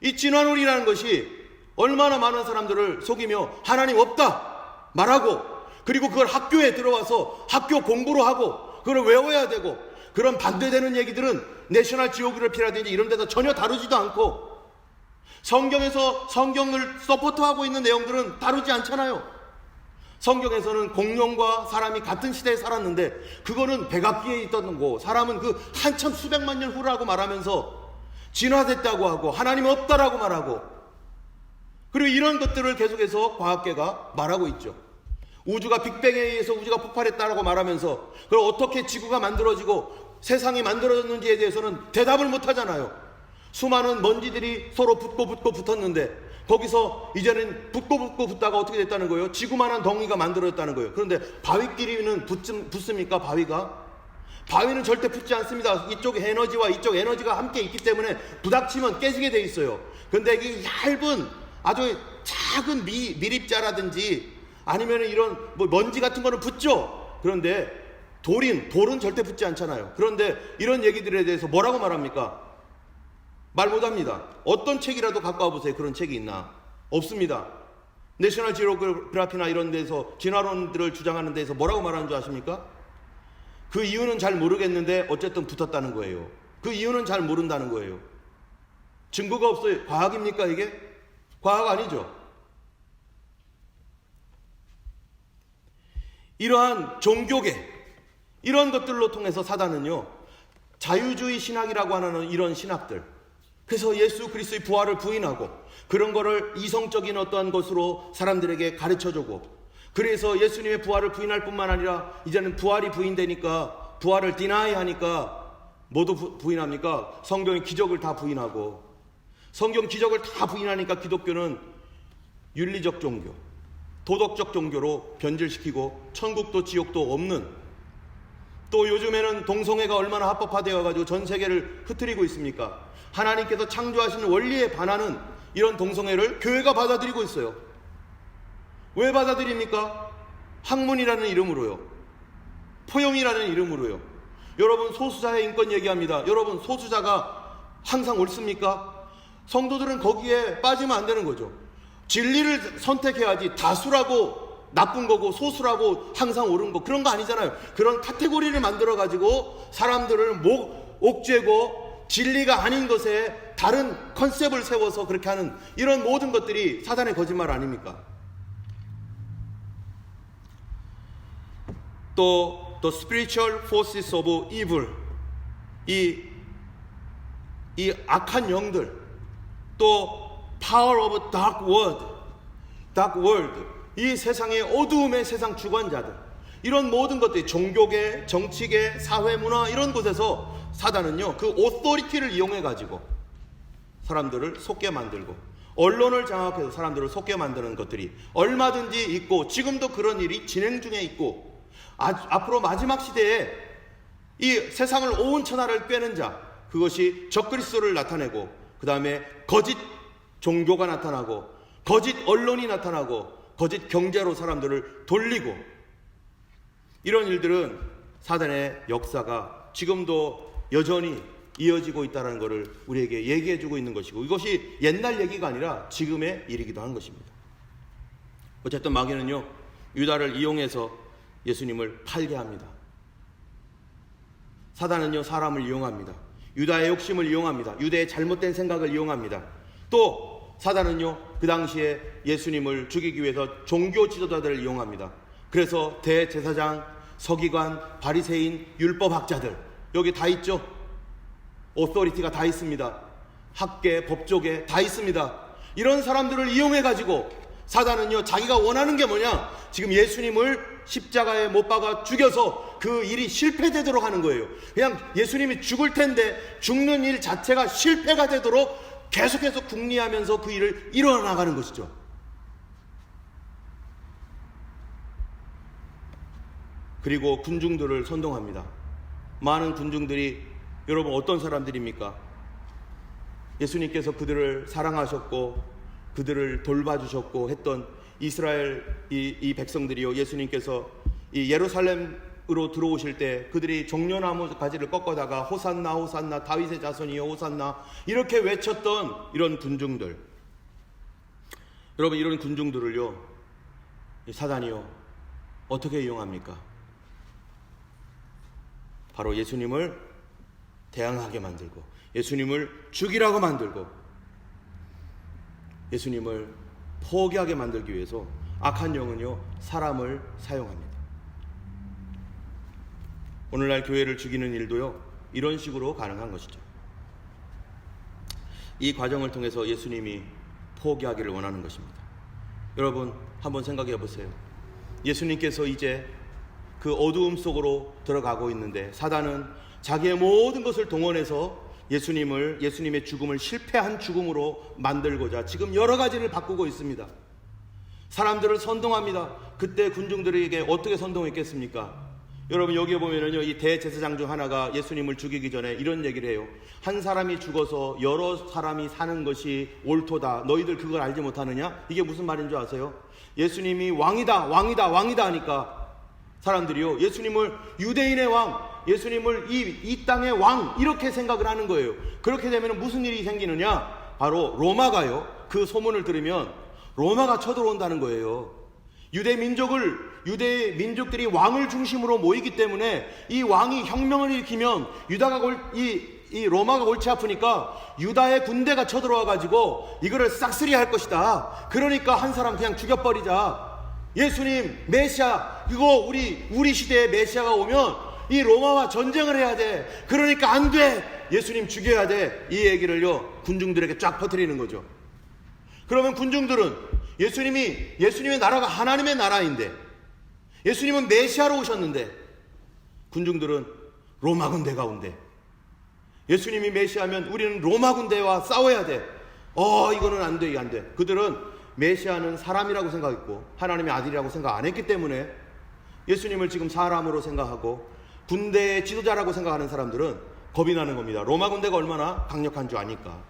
이 진화론이라는 것이 얼마나 많은 사람들을 속이며 하나님 없다 말하고, 그리고 그걸 학교에 들어와서 학교 공부로 하고 그걸 외워야 되고, 그런 반대되는 얘기들은 내셔널 지오그래피라든지 이런 데서 전혀 다루지도 않고, 성경에서 성경을 서포트하고 있는 내용들은 다루지 않잖아요. 성경에서는 공룡과 사람이 같은 시대에 살았는데 그거는 백악기에 있던 거고, 사람은 그 한참 수백만 년 후라고 말하면서 진화됐다고 하고 하나님 없다라고 말하고, 그리고 이런 것들을 계속해서 과학계가 말하고 있죠. 우주가 빅뱅에 의해서 우주가 폭발했다라고 말하면서 그걸 어떻게 지구가 만들어지고 세상이 만들어졌는지에 대해서는 대답을 못하잖아요. 수많은 먼지들이 서로 붙고 붙었는데 거기서 이제는 붙고 붙다가 어떻게 됐다는 거예요? 지구만한 덩이가 만들어졌다는 거예요. 그런데 바위끼리는 붙습니까? 바위는 절대 붙지 않습니다. 이쪽 에너지와 이쪽 에너지가 함께 있기 때문에 부닥치면 깨지게 돼 있어요. 그런데 이게 얇은 아주 작은 밀입자라든지 아니면 이런 먼지 같은 거는 붙죠. 그런데 돌은 절대 붙지 않잖아요. 그런데 이런 얘기들에 대해서 뭐라고 말합니까? 말 못합니다. 어떤 책이라도 갖고 와보세요. 그런 책이 있나? 없습니다. 내셔널 지오그래피나 이런 데서 진화론들을 주장하는 데서 뭐라고 말하는 줄 아십니까? 그 이유는 잘 모르겠는데 어쨌든 붙었다는 거예요. 그 이유는 잘 모른다는 거예요. 증거가 없어요. 과학입니까 이게? 과학 아니죠. 이러한 종교계, 이런 것들로 통해서 사단은요, 자유주의 신학이라고 하는 이런 신학들, 그래서 예수 그리스도의 부활을 부인하고 그런 거를 이성적인 어떠한 것으로 사람들에게 가르쳐주고, 그래서 예수님의 부활을 부인할 뿐만 아니라 이제는 부활이 부인되니까, 부활을 디나이 하니까 모두 부인합니까? 성경의 기적을 다 부인하고, 성경 기적을 다 부인하니까 기독교는 윤리적 종교, 도덕적 종교로 변질시키고 천국도 지옥도 없는, 또 요즘에는 동성애가 얼마나 합법화되어 가지고 전 세계를 흩트리고 있습니까? 하나님께서 창조하신 원리에 반하는 이런 동성애를 교회가 받아들이고 있어요. 왜 받아들입니까? 학문이라는 이름으로요, 포용이라는 이름으로요. 여러분, 소수자의 인권 얘기합니다. 여러분, 소수자가 항상 옳습니까? 성도들은 거기에 빠지면 안 되는 거죠. 진리를 선택해야지 다수라고 나쁜 거고 소수라고 항상 옳은 거, 그런 거 아니잖아요. 그런 카테고리를 만들어 가지고 사람들을 옥죄고 진리가 아닌 것에 다른 컨셉을 세워서 그렇게 하는 이런 모든 것들이 사단의 거짓말 아닙니까? 또 The Spiritual Forces of Evil, 이 악한 영들, 또 Power of Dark World, 이 세상의 어두움의 세상 주관자들, 이런 모든 것들이 종교계, 정치계, 사회문화 이런 곳에서 사단은요, 그 오토리티를 이용해 가지고 사람들을 속게 만들고, 언론을 장악해서 사람들을 속게 만드는 것들이 얼마든지 있고, 지금도 그런 일이 진행 중에 있고, 앞으로 마지막 시대에 이 세상을 온천하를 꿰는 자, 그것이 적그리스도를 나타내고, 그 다음에 거짓 종교가 나타나고, 거짓 언론이 나타나고, 거짓 경제로 사람들을 돌리고, 이런 일들은 사단의 역사가 지금도 여전히 이어지고 있다는 것을 우리에게 얘기해주고 있는 것이고, 이것이 옛날 얘기가 아니라 지금의 일이기도 한 것입니다. 어쨌든 마귀는요, 유다를 이용해서 예수님을 팔게 합니다. 사단은요, 사람을 이용합니다. 유다의 욕심을 이용합니다. 유대의 잘못된 생각을 이용합니다. 또 사단은요, 그 당시에 예수님을 죽이기 위해서 종교 지도자들을 이용합니다. 그래서 대제사장, 서기관, 바리새인, 율법학자들, 여기 다 있죠. 오토리티가 다 있습니다. 학계, 법조계 다 있습니다. 이런 사람들을 이용해 가지고 사단은요, 자기가 원하는 게 뭐냐, 지금 예수님을 십자가에 못 박아 죽여서 그 일이 실패되도록 하는 거예요. 그냥 예수님이 죽을 텐데 죽는 일 자체가 실패가 되도록 계속해서 궁리하면서 그 일을 이뤄나가는 것이죠. 그리고 군중들을 선동합니다. 많은 군중들이, 여러분 어떤 사람들입니까? 예수님께서 그들을 사랑하셨고 그들을 돌봐주셨고 했던 이스라엘 이 백성들이요, 예수님께서 이 예루살렘으로 들어오실 때 그들이 종려나무 가지를 꺾어다가 호산나 호산나 다윗의 자손이여 호산나 이렇게 외쳤던 이런 군중들, 여러분, 이런 군중들을요, 사단이요 어떻게 이용합니까? 바로 예수님을 대항하게 만들고, 예수님을 죽이라고 만들고, 예수님을 포기하게 만들기 위해서 악한 영은요 사람을 사용합니다. 오늘날 교회를 죽이는 일도요 이런 식으로 가능한 것이죠. 이 과정을 통해서 예수님이 포기하기를 원하는 것입니다. 여러분, 한번 생각해 보세요. 예수님께서 이제 그 어두움 속으로 들어가고 있는데 사단은 자기의 모든 것을 동원해서 예수님의 죽음을 실패한 죽음으로 만들고자 지금 여러 가지를 바꾸고 있습니다. 사람들을 선동합니다. 그때 군중들에게 어떻게 선동했겠습니까? 여러분, 여기에 보면은요, 이 대제사장 중 하나가 예수님을 죽이기 전에 이런 얘기를 해요. 한 사람이 죽어서 여러 사람이 사는 것이 옳도다. 너희들 그걸 알지 못하느냐? 이게 무슨 말인 줄 아세요? 예수님이 왕이다 하니까 사람들이요, 예수님을 유대인의 왕, 예수님을 이 땅의 왕 이렇게 생각을 하는 거예요. 그렇게 되면 무슨 일이 생기느냐? 바로 로마가요, 그 소문을 들으면 로마가 쳐들어온다는 거예요. 유대 민족들이 왕을 중심으로 모이기 때문에 이 왕이 혁명을 일으키면 이 로마가 골치 아프니까 유다의 군대가 쳐들어와 가지고 이거를 싹쓸이 할 것이다. 그러니까 한 사람 그냥 죽여버리자. 예수님 메시아, 이거 우리 시대에 메시아가 오면 이 로마와 전쟁을 해야 돼. 그러니까 안 돼. 예수님 죽여야 돼. 이 얘기를요 군중들에게 쫙 퍼뜨리는 거죠. 그러면 군중들은 예수님의 나라가 하나님의 나라인데, 예수님은 메시아로 오셨는데, 군중들은 로마 군대가 온대. 예수님이 메시아면 우리는 로마 군대와 싸워야 돼. 이거는 안 돼, 이게 안 돼. 그들은 메시아는 사람이라고 생각했고 하나님의 아들이라고 생각 안 했기 때문에 예수님을 지금 사람으로 생각하고 군대의 지도자라고 생각하는 사람들은 겁이 나는 겁니다. 로마 군대가 얼마나 강력한 줄 아니까.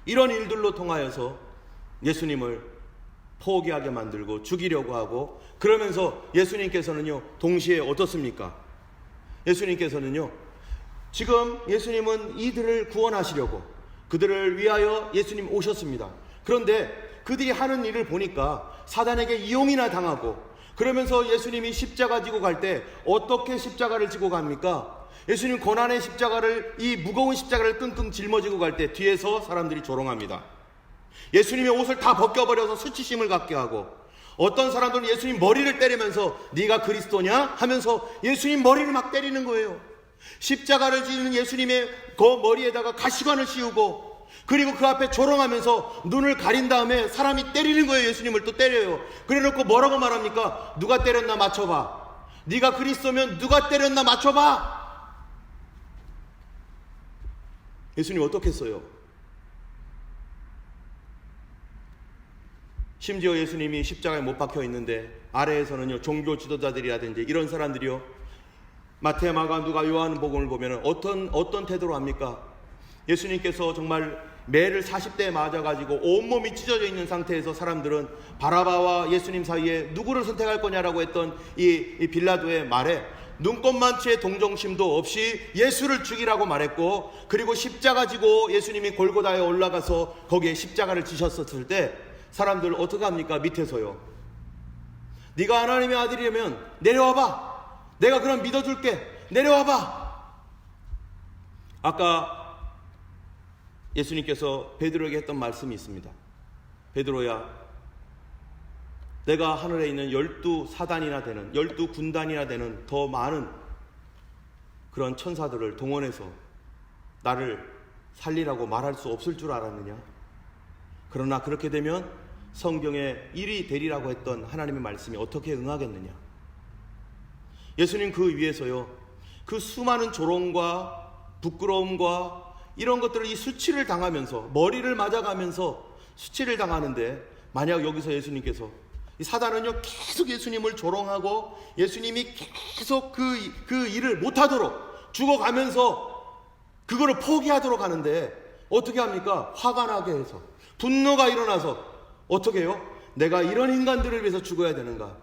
이런 일들로 통하여서 예수님을 포기하게 만들고 죽이려고 하고, 그러면서 예수님께서는요 동시에 어떻습니까? 예수님께서는요 지금 예수님은 이들을 구원하시려고 그들을 위하여 예수님 오셨습니다. 그런데 그들이 하는 일을 보니까 사단에게 이용이나 당하고, 그러면서 예수님이 십자가 지고 갈 때 어떻게 십자가를 지고 갑니까? 예수님 고난의 십자가를, 이 무거운 십자가를 끙끙 짊어지고 갈 때 뒤에서 사람들이 조롱합니다. 예수님의 옷을 다 벗겨버려서 수치심을 갖게 하고, 어떤 사람들은 예수님 머리를 때리면서 네가 그리스도냐 하면서 예수님 머리를 막 때리는 거예요. 십자가를 지는 예수님의 그 머리에다가 가시관을 씌우고, 그리고 그 앞에 조롱하면서 눈을 가린 다음에 사람이 때리는 거예요. 예수님을 또 때려요. 그래놓고 뭐라고 말합니까? 누가 때렸나 맞춰봐. 네가 그리스도면 누가 때렸나 맞춰봐. 예수님 어떻게 했어요? 심지어 예수님이 십자가에 못 박혀 있는데 아래에서는요 종교 지도자들이라든지 이런 사람들이요, 마태, 마가, 누가, 요한 복음을 보면 어떤 태도로 합니까? 예수님께서 정말 매를 40대에 맞아가지고 온몸이 찢어져 있는 상태에서 사람들은 바라바와 예수님 사이에 누구를 선택할 거냐라고 했던 이 빌라도의 말에 눈꼽만치의 동정심도 없이 예수를 죽이라고 말했고, 그리고 십자가 지고 예수님이 골고다에 올라가서 거기에 십자가를 지셨었을 때 사람들 어떻게 합니까? 밑에서요, 네가 하나님의 아들이라면 내려와봐. 내가 그럼 믿어줄게. 내려와봐. 아까 예수님께서 베드로에게 했던 말씀이 있습니다. 베드로야, 내가 하늘에 있는 12사단이나 되는 12군단이나 되는 더 많은 그런 천사들을 동원해서 나를 살리라고 말할 수 없을 줄 알았느냐? 그러나 그렇게 되면 성경에 일이 되리라고 했던 하나님의 말씀이 어떻게 응하겠느냐? 예수님 그 위에서요, 그 수많은 조롱과 부끄러움과 이런 것들을, 이 수치를 당하면서, 머리를 맞아가면서 수치를 당하는데, 만약 여기서 예수님께서, 이 사단은요 계속 예수님을 조롱하고 예수님이 계속 그 일을 못하도록 죽어가면서 그거를 포기하도록 하는데, 어떻게 합니까? 화가 나게 해서, 분노가 일어나서 어떻게 해요? 내가 이런 인간들을 위해서 죽어야 되는가?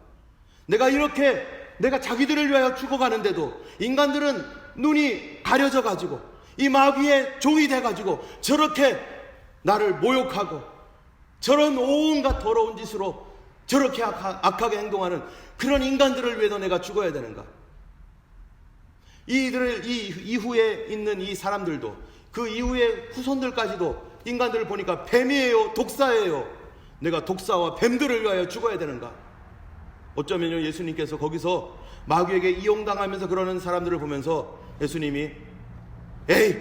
내가 자기들을 위하여 죽어가는데도 인간들은 눈이 가려져 가지고 이 마귀의 종이 돼 가지고 저렇게 나를 모욕하고 저런 온갖 더러운 짓으로 저렇게 악하게 행동하는 그런 인간들을 위해서 내가 죽어야 되는가? 이 이후에 있는 이 사람들도, 그 이후의 후손들까지도 인간들을 보니까 뱀이에요, 독사예요. 내가 독사와 뱀들을 위하여 죽어야 되는가? 어쩌면요, 예수님께서 거기서 마귀에게 이용당하면서 그러는 사람들을 보면서 예수님이 에이,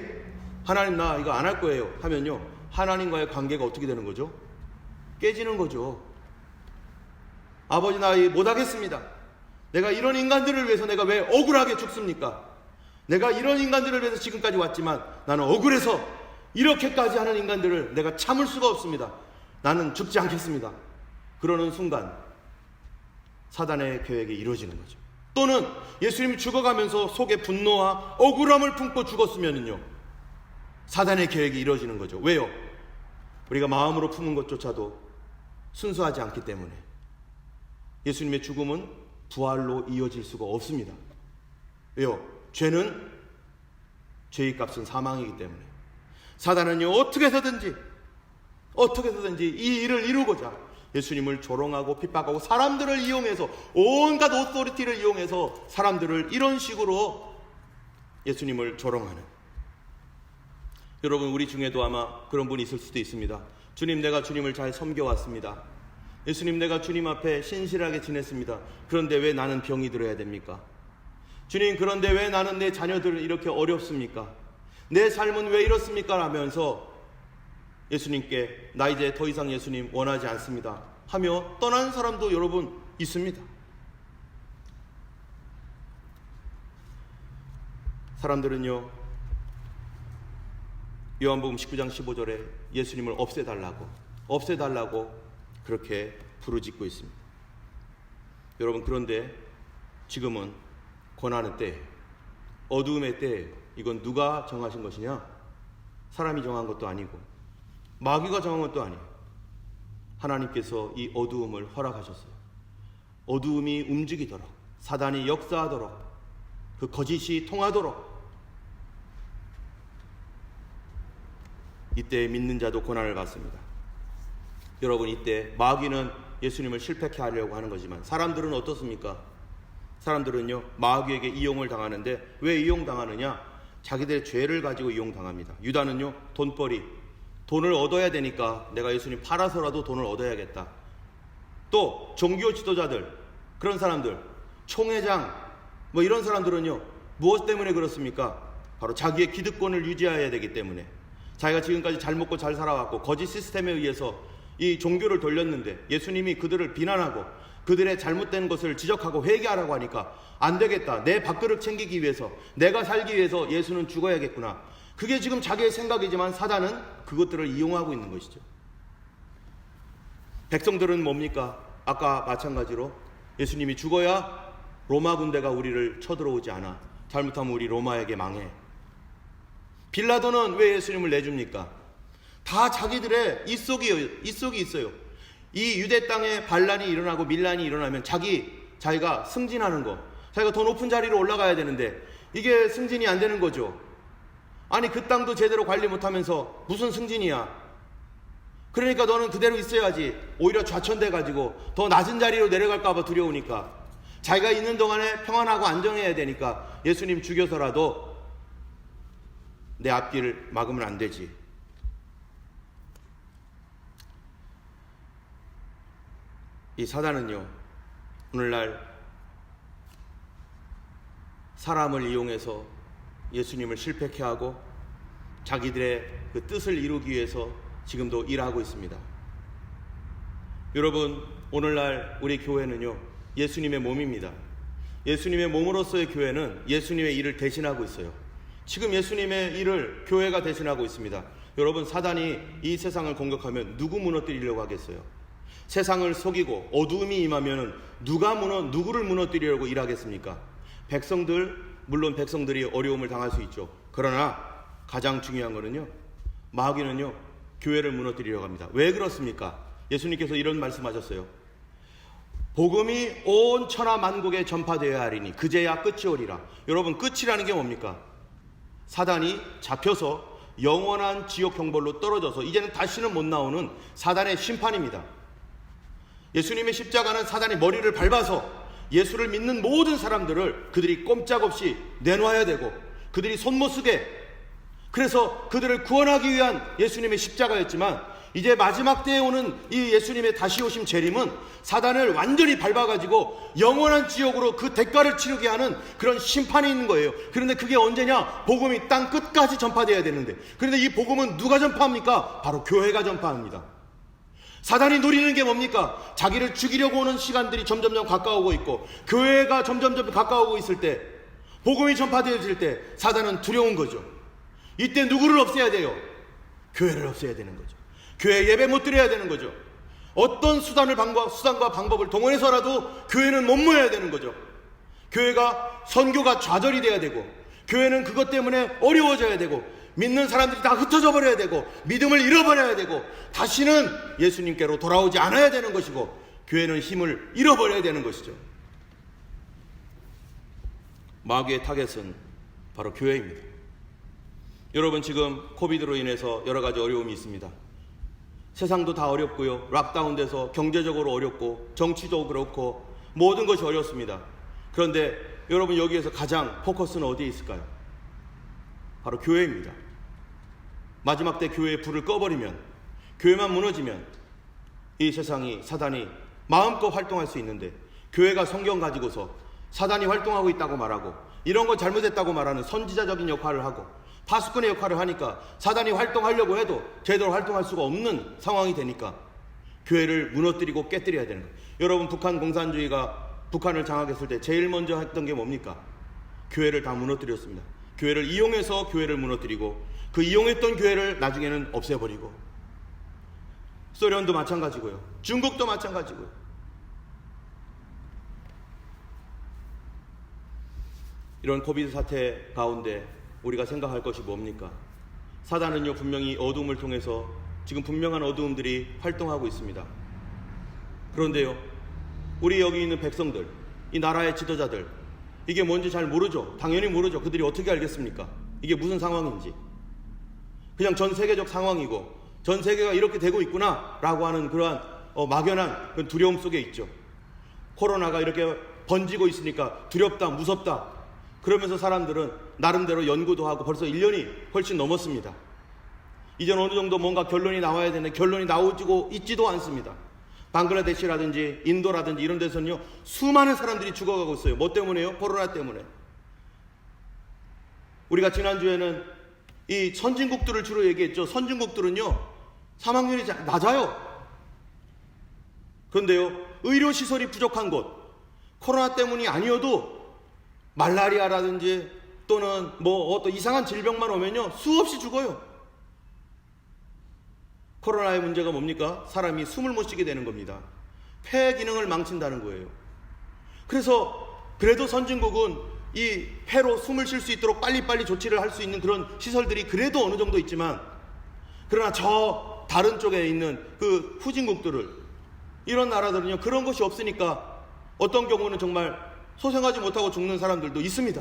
하나님 나 이거 안 할 거예요 하면요, 하나님과의 관계가 어떻게 되는 거죠? 깨지는 거죠. 아버지 나 못하겠습니다. 내가 이런 인간들을 위해서 내가 왜 억울하게 죽습니까? 내가 이런 인간들을 위해서 지금까지 왔지만 나는 억울해서 이렇게까지 하는 인간들을 내가 참을 수가 없습니다. 나는 죽지 않겠습니다. 그러는 순간 사단의 계획이 이루어지는 거죠. 또는 예수님이 죽어가면서 속에 분노와 억울함을 품고 죽었으면요, 사단의 계획이 이루어지는 거죠. 왜요? 우리가 마음으로 품은 것조차도 순수하지 않기 때문에 예수님의 죽음은 부활로 이어질 수가 없습니다. 왜요? 죄는 죄의 값은 사망이기 때문에 사단은요, 어떻게 해서든지 이 일을 이루고자 예수님을 조롱하고 핍박하고 사람들을 이용해서, 온갖 오토리티를 이용해서 사람들을 이런 식으로 예수님을 조롱하는, 여러분 우리 중에도 아마 그런 분이 있을 수도 있습니다. 주님, 내가 주님을 잘 섬겨왔습니다. 예수님, 내가 주님 앞에 신실하게 지냈습니다. 그런데 왜 나는 병이 들어야 됩니까? 주님, 그런데 왜 나는 내 자녀들은 이렇게 어렵습니까? 내 삶은 왜 이렇습니까? 라면서 예수님께 나 이제 더 이상 예수님 원하지 않습니다 하며 떠난 사람도 여러분 있습니다. 사람들은요, 요한복음 19장 15절에 예수님을 없애달라고 그렇게 부르짖고 있습니다. 여러분, 그런데 지금은 고난의 때, 어두움의 때, 이건 누가 정하신 것이냐? 사람이 정한 것도 아니고 마귀가 정한 것도 아니에요. 하나님께서 이 어두움을 허락하셨어요. 어두움이 움직이도록, 사단이 역사하도록, 그 거짓이 통하도록. 이때 믿는 자도 고난을 받습니다. 여러분, 이때 마귀는 예수님을 실패케 하려고 하는 거지만 사람들은 어떻습니까? 사람들은요, 마귀에게 이용을 당하는데 왜 이용당하느냐? 자기들의 죄를 가지고 이용당합니다. 유다는요, 돈을 얻어야 되니까 내가 예수님 팔아서라도 돈을 얻어야겠다. 또 종교 지도자들, 그런 사람들, 총회장 이런 사람들은요, 무엇 때문에 그렇습니까? 바로 자기의 기득권을 유지해야 되기 때문에, 자기가 지금까지 잘 먹고 잘 살아왔고 거짓 시스템에 의해서 이 종교를 돌렸는데 예수님이 그들을 비난하고 그들의 잘못된 것을 지적하고 회개하라고 하니까 안 되겠다, 내 밥그릇 챙기기 위해서, 내가 살기 위해서 예수는 죽어야겠구나. 그게 지금 자기의 생각이지만 사단은 그것들을 이용하고 있는 것이죠. 백성들은 뭡니까? 아까 마찬가지로 예수님이 죽어야 로마 군대가 우리를 쳐들어오지 않아. 잘못하면 우리 로마에게 망해. 빌라도는 왜 예수님을 내줍니까? 다 자기들의 이속이 있어요. 이 유대 땅에 반란이 일어나고 밀란이 일어나면 자기가 승진하는 거, 자기가 더 높은 자리로 올라가야 되는데 이게 승진이 안 되는 거죠. 아니, 그 땅도 제대로 관리 못하면서 무슨 승진이야? 그러니까 너는 그대로 있어야지. 오히려 좌천돼 가지고 더 낮은 자리로 내려갈까 봐 두려우니까, 자기가 있는 동안에 평안하고 안정해야 되니까 예수님 죽여서라도 내 앞길을 막으면 안 되지. 이 사단은요, 오늘날 사람을 이용해서 예수님을 실패케 하고 자기들의 그 뜻을 이루기 위해서 지금도 일하고 있습니다. 여러분, 오늘날 우리 교회는요, 예수님의 몸입니다. 예수님의 몸으로서의 교회는 예수님의 일을 대신하고 있어요. 지금 예수님의 일을 교회가 대신하고 있습니다. 여러분, 사단이 이 세상을 공격하면 누구 무너뜨리려고 하겠어요? 세상을 속이고 어두움이 임하면 누구를 무너뜨리려고 일하겠습니까? 백성들, 물론 백성들이 어려움을 당할 수 있죠. 그러나 가장 중요한 거는요, 마귀는요, 교회를 무너뜨리려고 합니다. 왜 그렇습니까? 예수님께서 이런 말씀하셨어요. 복음이 온 천하 만국에 전파되어야 하리니 그제야 끝이 오리라. 여러분, 끝이라는 게 뭡니까? 사단이 잡혀서 영원한 지옥 형벌로 떨어져서 이제는 다시는 못 나오는 사단의 심판입니다. 예수님의 십자가는 사단의 머리를 밟아서 예수를 믿는 모든 사람들을 그들이 꼼짝없이 내놔야 되고 그들이 손 못 쓰게, 그래서 그들을 구원하기 위한 예수님의 십자가였지만, 이제 마지막 때에 오는 이 예수님의 다시 오심 재림은 사단을 완전히 밟아가지고 영원한 지옥으로 그 대가를 치르게 하는 그런 심판이 있는 거예요. 그런데 그게 언제냐? 복음이 땅 끝까지 전파되어야 되는데, 그런데 이 복음은 누가 전파합니까? 바로 교회가 전파합니다. 사단이 노리는 게 뭡니까? 자기를 죽이려고 오는 시간들이 점점점 가까우고 있고, 교회가 점점점 가까우고 있을 때, 복음이 전파되어질 때 사단은 두려운 거죠. 이때 누구를 없애야 돼요? 교회를 없애야 되는 거죠. 교회 예배 못 드려야 되는 거죠. 어떤 수단과 방법을 동원해서라도 교회는 못 모여야 되는 거죠. 교회가 선교가 좌절이 돼야 되고, 교회는 그것 때문에 어려워져야 되고, 믿는 사람들이 다 흩어져 버려야 되고, 믿음을 잃어버려야 되고, 다시는 예수님께로 돌아오지 않아야 되는 것이고, 교회는 힘을 잃어버려야 되는 것이죠. 마귀의 타겟은 바로 교회입니다. 여러분, 지금 코비드로 인해서 여러 가지 어려움이 있습니다. 세상도 다 어렵고요, 락다운돼서 경제적으로 어렵고 정치적으로 그렇고 모든 것이 어렵습니다. 그런데 여러분, 여기에서 가장 포커스는 어디에 있을까요? 바로 교회입니다. 마지막 때 교회의 불을 꺼버리면, 교회만 무너지면 이 세상이, 사단이 마음껏 활동할 수 있는데, 교회가 성경 가지고서 사단이 활동하고 있다고 말하고 이런 건 잘못했다고 말하는 선지자적인 역할을 하고 파수꾼의 역할을 하니까 사단이 활동하려고 해도 제대로 활동할 수가 없는 상황이 되니까 교회를 무너뜨리고 깨뜨려야 되는 거예요. 여러분, 북한 공산주의가 북한을 장악했을 때 제일 먼저 했던 게 뭡니까? 교회를 다 무너뜨렸습니다. 교회를 이용해서 교회를 무너뜨리고, 그 이용했던 교회를 나중에는 없애버리고, 소련도 마찬가지고요, 중국도 마찬가지고요. 이런 코비드 사태 가운데 우리가 생각할 것이 뭡니까? 사단은요, 분명히 어둠을 통해서 지금 분명한 어두움들이 활동하고 있습니다. 그런데요, 우리 여기 있는 백성들, 이 나라의 지도자들, 이게 뭔지 잘 모르죠. 당연히 모르죠. 그들이 어떻게 알겠습니까? 이게 무슨 상황인지. 그냥 전 세계적 상황이고 전 세계가 이렇게 되고 있구나 라고 하는 그러한 막연한 그런 두려움 속에 있죠. 코로나가 이렇게 번지고 있으니까 두렵다, 무섭다, 그러면서 사람들은 나름대로 연구도 하고 벌써 1년이 훨씬 넘었습니다. 이젠 어느 정도 뭔가 결론이 나와야 되는데 결론이 나오지고 있지도 않습니다. 방글라데시라든지 인도라든지 이런 데서는요, 수많은 사람들이 죽어가고 있어요. 뭐 때문에요? 코로나 때문에. 우리가 지난주에는 이 선진국들을 주로 얘기했죠. 선진국들은요, 사망률이 낮아요. 그런데요, 의료시설이 부족한 곳, 코로나 때문이 아니어도 말라리아라든지 또는 뭐 어떤 이상한 질병만 오면요, 수없이 죽어요. 코로나의 문제가 뭡니까? 사람이 숨을 못 쉬게 되는 겁니다. 폐 기능을 망친다는 거예요. 그래서 그래도 선진국은 이 폐로 숨을 쉴 수 있도록 빨리빨리 조치를 할 수 있는 그런 시설들이 그래도 어느 정도 있지만, 그러나 저 다른 쪽에 있는 그 후진국들을, 이런 나라들은요, 그런 것이 없으니까 어떤 경우는 정말 소생하지 못하고 죽는 사람들도 있습니다.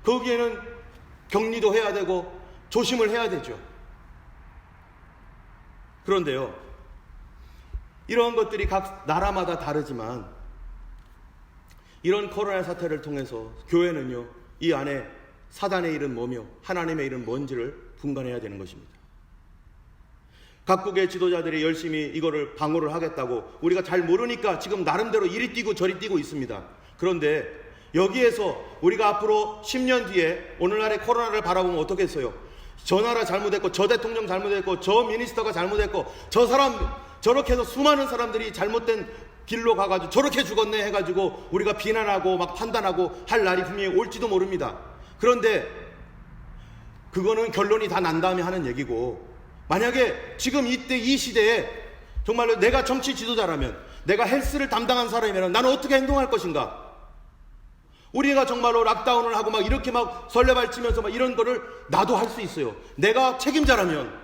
거기에는 격리도 해야 되고 조심을 해야 되죠. 그런데요, 이런 것들이 각 나라마다 다르지만 이런 코로나 사태를 통해서 교회는요, 이 안에 사단의 일은 뭐며 하나님의 일은 뭔지를 분간해야 되는 것입니다. 각국의 지도자들이 열심히 이거를 방어를 하겠다고 우리가 잘 모르니까 지금 나름대로 이리 뛰고 저리 뛰고 있습니다. 그런데 여기에서 우리가 앞으로 10년 뒤에 오늘날의 코로나를 바라보면 어떻겠어요? 저 나라 잘못했고, 저 대통령 잘못했고, 저 미니스터가 잘못했고, 저 사람 저렇게 해서 수많은 사람들이 잘못된 길로 가가지고 저렇게 죽었네 해가지고 우리가 비난하고 막 판단하고 할 날이 분명히 올지도 모릅니다. 그런데 그거는 결론이 다 난 다음에 하는 얘기고, 만약에 지금 이때 이 시대에 정말로 내가 정치 지도자라면, 내가 헬스를 담당한 사람이라면 나는 어떻게 행동할 것인가? 우리가 정말로 락다운을 하고 막 이렇게 막 설레발치면서 막 이런 거를 나도 할 수 있어요. 내가 책임자라면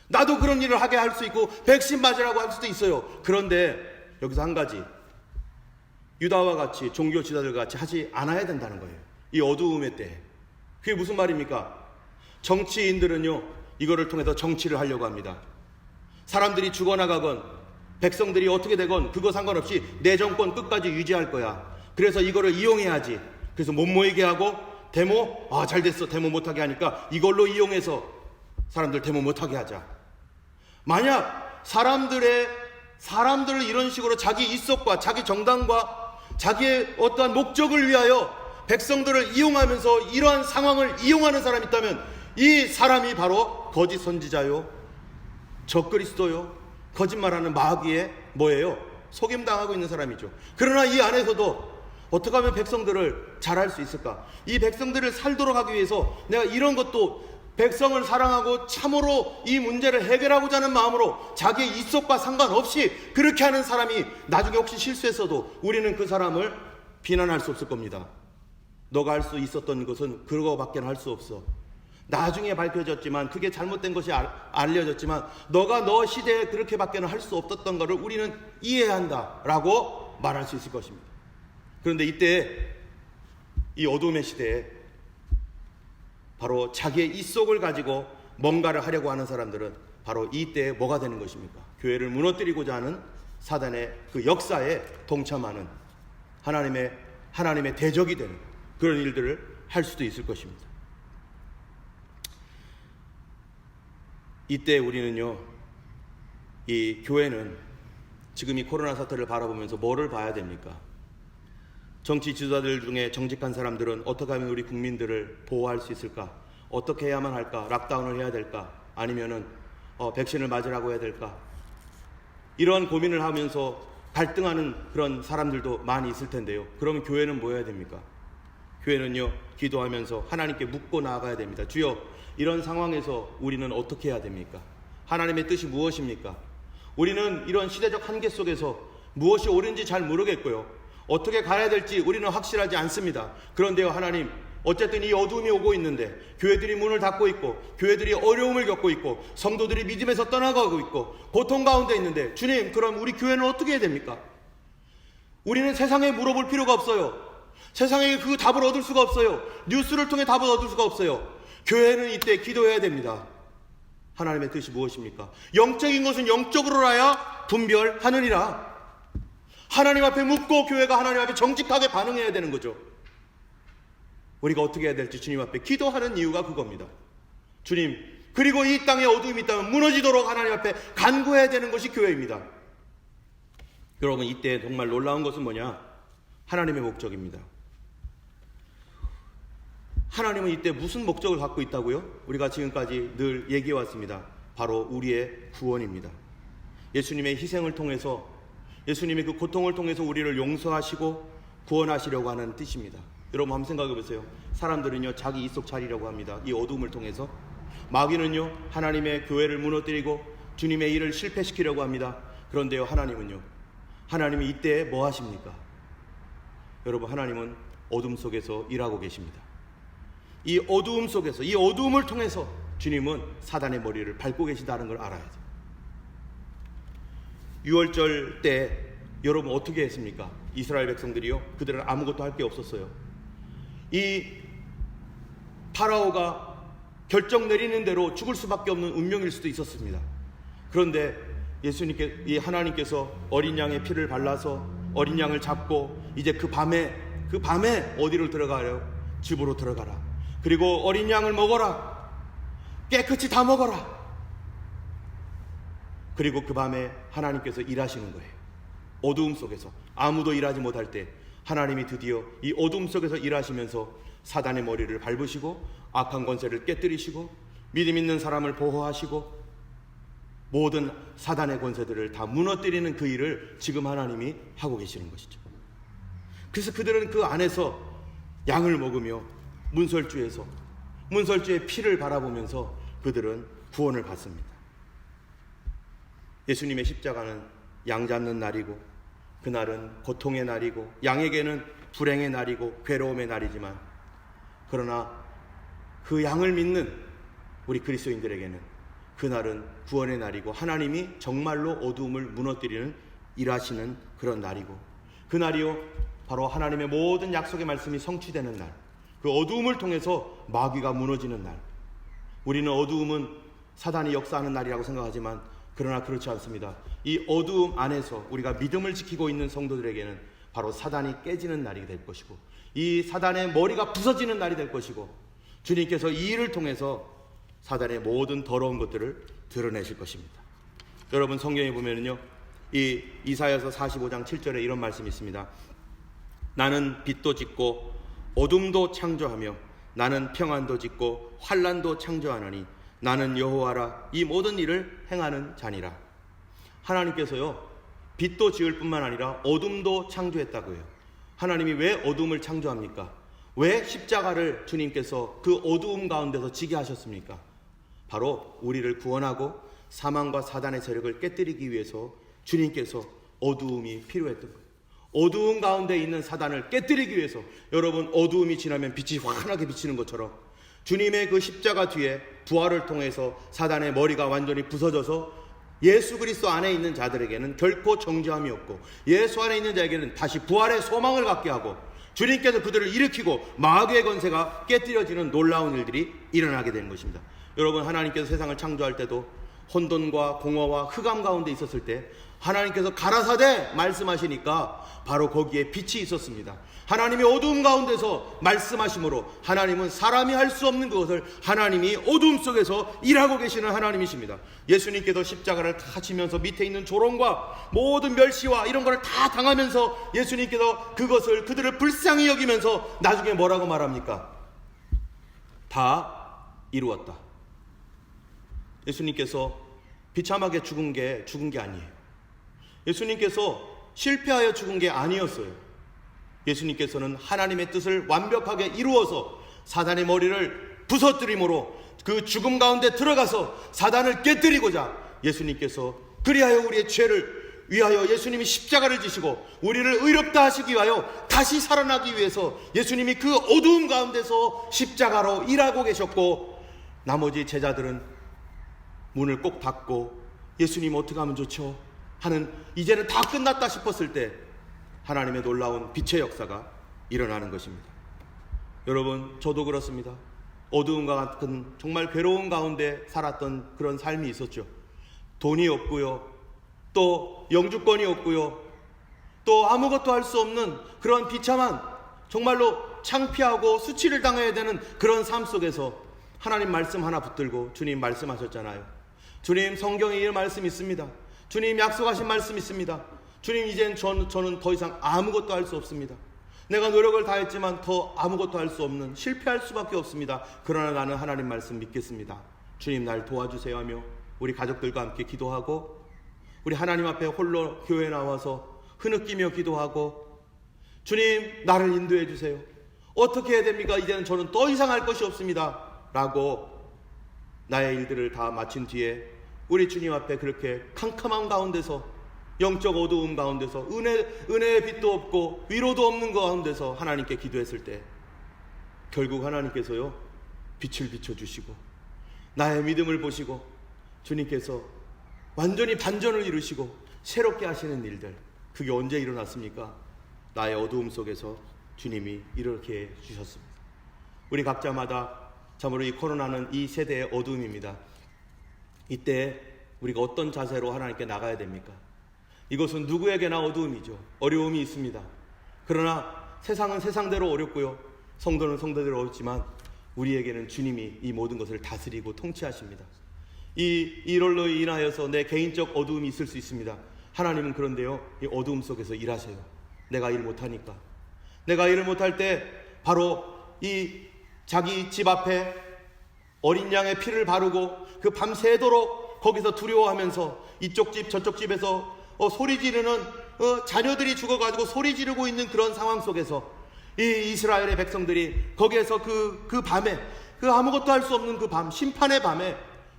나도 그런 일을 하게 할 수 있고 백신 맞으라고 할 수도 있어요. 그런데 여기서 한 가지, 유다와 같이 종교 지도자들과 같이 하지 않아야 된다는 거예요. 이 어두움의 때. 그게 무슨 말입니까? 정치인들은요, 이거를 통해서 정치를 하려고 합니다. 사람들이 죽어나가건 백성들이 어떻게 되건 그거 상관없이 내 정권 끝까지 유지할 거야. 그래서 이거를 이용해야지. 그래서 못 모이게 하고 데모, 잘 됐어, 데모 못하게 하니까 이걸로 이용해서 사람들 데모 못하게 하자. 만약 사람들을 이런 식으로 자기 이석과 자기 정당과 자기의 어떠한 목적을 위하여 백성들을 이용하면서 이러한 상황을 이용하는 사람이 있다면 이 사람이 바로 거짓 선지자요, 적그리스도요, 거짓말하는 마귀의 뭐예요? 속임당하고 있는 사람이죠. 그러나 이 안에서도 어떻게 하면 백성들을 잘할 수 있을까? 이 백성들을 살도록 하기 위해서 내가 이런 것도 백성을 사랑하고 참으로 이 문제를 해결하고자 하는 마음으로 자기의 이속과 상관없이 그렇게 하는 사람이 나중에 혹시 실수했어도 우리는 그 사람을 비난할 수 없을 겁니다. 너가 할 수 있었던 것은 그거밖에 할 수 없어. 나중에 밝혀졌지만 그게 잘못된 것이 알려졌지만 너가 너 시대에 그렇게밖에 할 수 없었던 것을 우리는 이해해야 한다라고 말할 수 있을 것입니다. 그런데 이때 이 어둠의 시대에 바로 자기의 이속을 가지고 뭔가를 하려고 하는 사람들은 바로 이때에 뭐가 되는 것입니까? 교회를 무너뜨리고자 하는 사단의 그 역사에 동참하는 하나님의 대적이 되는 그런 일들을 할 수도 있을 것입니다. 이때 우리는요, 이 교회는 지금 이 코로나 사태를 바라보면서 뭐를 봐야 됩니까? 정치 지도자들 중에 정직한 사람들은 어떻게 하면 우리 국민들을 보호할 수 있을까? 어떻게 해야만 할까? 락다운을 해야 될까? 아니면은 백신을 맞으라고 해야 될까? 이러한 고민을 하면서 갈등하는 그런 사람들도 많이 있을 텐데요. 그러면 교회는 뭐 해야 됩니까? 교회는요, 기도하면서 하나님께 묻고 나아가야 됩니다. 주여, 이런 상황에서 우리는 어떻게 해야 됩니까? 하나님의 뜻이 무엇입니까? 우리는 이런 시대적 한계 속에서 무엇이 옳은지 잘 모르겠고요, 어떻게 가야 될지 우리는 확실하지 않습니다. 그런데요, 하나님, 어쨌든 이 어둠이 오고 있는데 교회들이 문을 닫고 있고 교회들이 어려움을 겪고 있고 성도들이 믿음에서 떠나가고 있고 고통 가운데 있는데, 주님, 그럼 우리 교회는 어떻게 해야 됩니까? 우리는 세상에 물어볼 필요가 없어요. 세상에 그 답을 얻을 수가 없어요. 뉴스를 통해 답을 얻을 수가 없어요. 교회는 이때 기도해야 됩니다. 하나님의 뜻이 무엇입니까? 영적인 것은 영적으로라야 분별하느니라. 하나님 앞에 묻고 교회가 하나님 앞에 정직하게 반응해야 되는 거죠. 우리가 어떻게 해야 될지 주님 앞에 기도하는 이유가 그겁니다. 주님, 그리고 이 땅에 어두움이 있다면 무너지도록 하나님 앞에 간구해야 되는 것이 교회입니다. 여러분, 이때 정말 놀라운 것은 뭐냐? 하나님의 목적입니다. 하나님은 이때 무슨 목적을 갖고 있다고요? 우리가 지금까지 늘 얘기해 왔습니다. 바로 우리의 구원입니다. 예수님의 희생을 통해서, 예수님의 그 고통을 통해서 우리를 용서하시고 구원하시려고 하는 뜻입니다. 여러분, 한번 생각해 보세요. 사람들은요, 자기 이속 차리려고 합니다. 이 어둠을 통해서. 마귀는요, 하나님의 교회를 무너뜨리고 주님의 일을 실패시키려고 합니다. 그런데요, 하나님은요, 하나님이 이때 뭐 하십니까? 여러분, 하나님은 어둠 속에서 일하고 계십니다. 이 어두움 속에서, 이 어두움을 통해서 주님은 사단의 머리를 밟고 계시다는 걸 알아야 돼요. 유월절 때 여러분 어떻게 했습니까? 이스라엘 백성들이요, 그들은 아무것도 할 게 없었어요. 이 파라오가 결정 내리는 대로 죽을 수밖에 없는 운명일 수도 있었습니다. 그런데 이 하나님께서 어린 양의 피를 발라서 어린 양을 잡고 이제 그 밤에 어디로 들어가요? 집으로 들어가라. 그리고 어린 양을 먹어라. 깨끗이 다 먹어라. 그리고 그 밤에 하나님께서 일하시는 거예요. 어두움 속에서 아무도 일하지 못할 때 하나님이 드디어 이 어둠 속에서 일하시면서 사단의 머리를 밟으시고 악한 권세를 깨뜨리시고 믿음 있는 사람을 보호하시고 모든 사단의 권세들을 다 무너뜨리는 그 일을 지금 하나님이 하고 계시는 것이죠. 그래서 그들은 그 안에서 양을 먹으며 문설주의 피를 바라보면서 그들은 구원을 받습니다. 예수님의 십자가는 양 잡는 날이고 그날은 고통의 날이고 양에게는 불행의 날이고 괴로움의 날이지만, 그러나 그 양을 믿는 우리 그리스도인들에게는 그날은 구원의 날이고 하나님이 정말로 어두움을 무너뜨리는 일하시는 그런 날이고, 그날이요 바로 하나님의 모든 약속의 말씀이 성취되는 날, 그 어두움을 통해서 마귀가 무너지는 날. 우리는 어두움은 사단이 역사하는 날이라고 생각하지만 그러나 그렇지 않습니다. 이 어두움 안에서 우리가 믿음을 지키고 있는 성도들에게는 바로 사단이 깨지는 날이 될 것이고, 이 사단의 머리가 부서지는 날이 될 것이고, 주님께서 이 일을 통해서 사단의 모든 더러운 것들을 드러내실 것입니다. 여러분, 성경에 보면은요, 이 이사야서 45장 7절에 이런 말씀이 있습니다. 나는 빛도 짓고 어둠도 창조하며 나는 평안도 짓고 환난도 창조하나니 나는 여호와라. 이 모든 일을 행하는 자니라. 하나님께서요, 빛도 지을 뿐만 아니라 어둠도 창조했다고 해요. 하나님이 왜 어둠을 창조합니까? 왜 십자가를 주님께서 그 어두움 가운데서 지게 하셨습니까? 바로 우리를 구원하고 사망과 사단의 세력을 깨뜨리기 위해서 주님께서 어두움이 필요했던 거예요. 어두움 가운데 있는 사단을 깨뜨리기 위해서, 여러분, 어두움이 지나면 빛이 환하게 비치는 것처럼 주님의 그 십자가 뒤에 부활을 통해서 사단의 머리가 완전히 부서져서 예수 그리스도 안에 있는 자들에게는 결코 정죄함이 없고, 예수 안에 있는 자에게는 다시 부활의 소망을 갖게 하고, 주님께서 그들을 일으키고 마귀의 권세가 깨뜨려지는 놀라운 일들이 일어나게 되는 것입니다. 여러분, 하나님께서 세상을 창조할 때도 혼돈과 공허와 흑암 가운데 있었을 때 하나님께서 가라사대 말씀하시니까 바로 거기에 빛이 있었습니다. 하나님이 어두움 가운데서 말씀하심으로 하나님은 사람이 할 수 없는 그것을 하나님이 어두움 속에서 일하고 계시는 하나님이십니다. 예수님께서 십자가를 다 지면서 밑에 있는 조롱과 모든 멸시와 이런 것을 다 당하면서 예수님께서 그들을 불쌍히 여기면서 나중에 뭐라고 말합니까? 다 이루었다. 예수님께서 비참하게 죽은 게 아니에요. 예수님께서 실패하여 죽은 게 아니었어요. 예수님께서는 하나님의 뜻을 완벽하게 이루어서 사단의 머리를 부서뜨림으로 그 죽음 가운데 들어가서 사단을 깨뜨리고자 예수님께서 그리하여 우리의 죄를 위하여 예수님이 십자가를 지시고 우리를 의롭다 하시기 위하여 다시 살아나기 위해서 예수님이 그 어두움 가운데서 십자가로 일하고 계셨고, 나머지 제자들은 문을 꼭 닫고 예수님 어떻게 하면 좋죠? 하는, 이제는 다 끝났다 싶었을 때 하나님의 놀라운 빛의 역사가 일어나는 것입니다. 여러분, 저도 그렇습니다. 어두움과 같은 정말 괴로운 가운데 살았던 그런 삶이 있었죠. 돈이 없고요, 또 영주권이 없고요, 또 아무것도 할 수 없는 그런 비참한, 정말로 창피하고 수치를 당해야 되는 그런 삶 속에서 하나님 말씀 하나 붙들고, 주님 말씀하셨잖아요. 주님 성경에 이 말씀 있습니다. 주님 약속하신 말씀 있습니다. 주님, 이젠 저는 더 이상 아무것도 할 수 없습니다. 내가 노력을 다했지만 더 아무것도 할 수 없는, 실패할 수밖에 없습니다. 그러나 나는 하나님 말씀 믿겠습니다. 주님 날 도와주세요 하며 우리 가족들과 함께 기도하고, 우리 하나님 앞에 홀로 교회에 나와서 흐느끼며 기도하고, 주님 나를 인도해 주세요. 어떻게 해야 됩니까? 이제는 저는 더 이상 할 것이 없습니다 라고 나의 일들을 다 마친 뒤에 우리 주님 앞에 그렇게 캄캄한 가운데서, 영적 어두움 가운데서, 은혜의 빛도 없고 위로도 없는 가운데서 하나님께 기도했을 때 결국 하나님께서요 빛을 비춰주시고 나의 믿음을 보시고 주님께서 완전히 반전을 이루시고 새롭게 하시는 일들, 그게 언제 일어났습니까? 나의 어두움 속에서 주님이 이렇게 해주셨습니다. 우리 각자마다 참으로 이 코로나는 이 세대의 어두움입니다. 이때 우리가 어떤 자세로 하나님께 나가야 됩니까? 이것은 누구에게나 어두움이죠. 어려움이 있습니다. 그러나 세상은 세상대로 어렵고요, 성도는 성도대로 어렵지만 우리에게는 주님이 이 모든 것을 다스리고 통치하십니다. 이걸로 인하여서 내 개인적 어두움이 있을 수 있습니다. 하나님은 그런데요, 이 어두움 속에서 일하세요. 내가 일 못하니까. 내가 일을 못할 때 바로 이 자기 집 앞에 어린 양의 피를 바르고 그 밤새도록 거기서 두려워하면서 이쪽 집 저쪽 집에서 소리 지르는 자녀들이 죽어가지고 소리 지르고 있는 그런 상황 속에서 이 이스라엘의 백성들이 거기에서 그 밤에, 그 아무것도 할 수 없는 그 밤, 심판의 밤에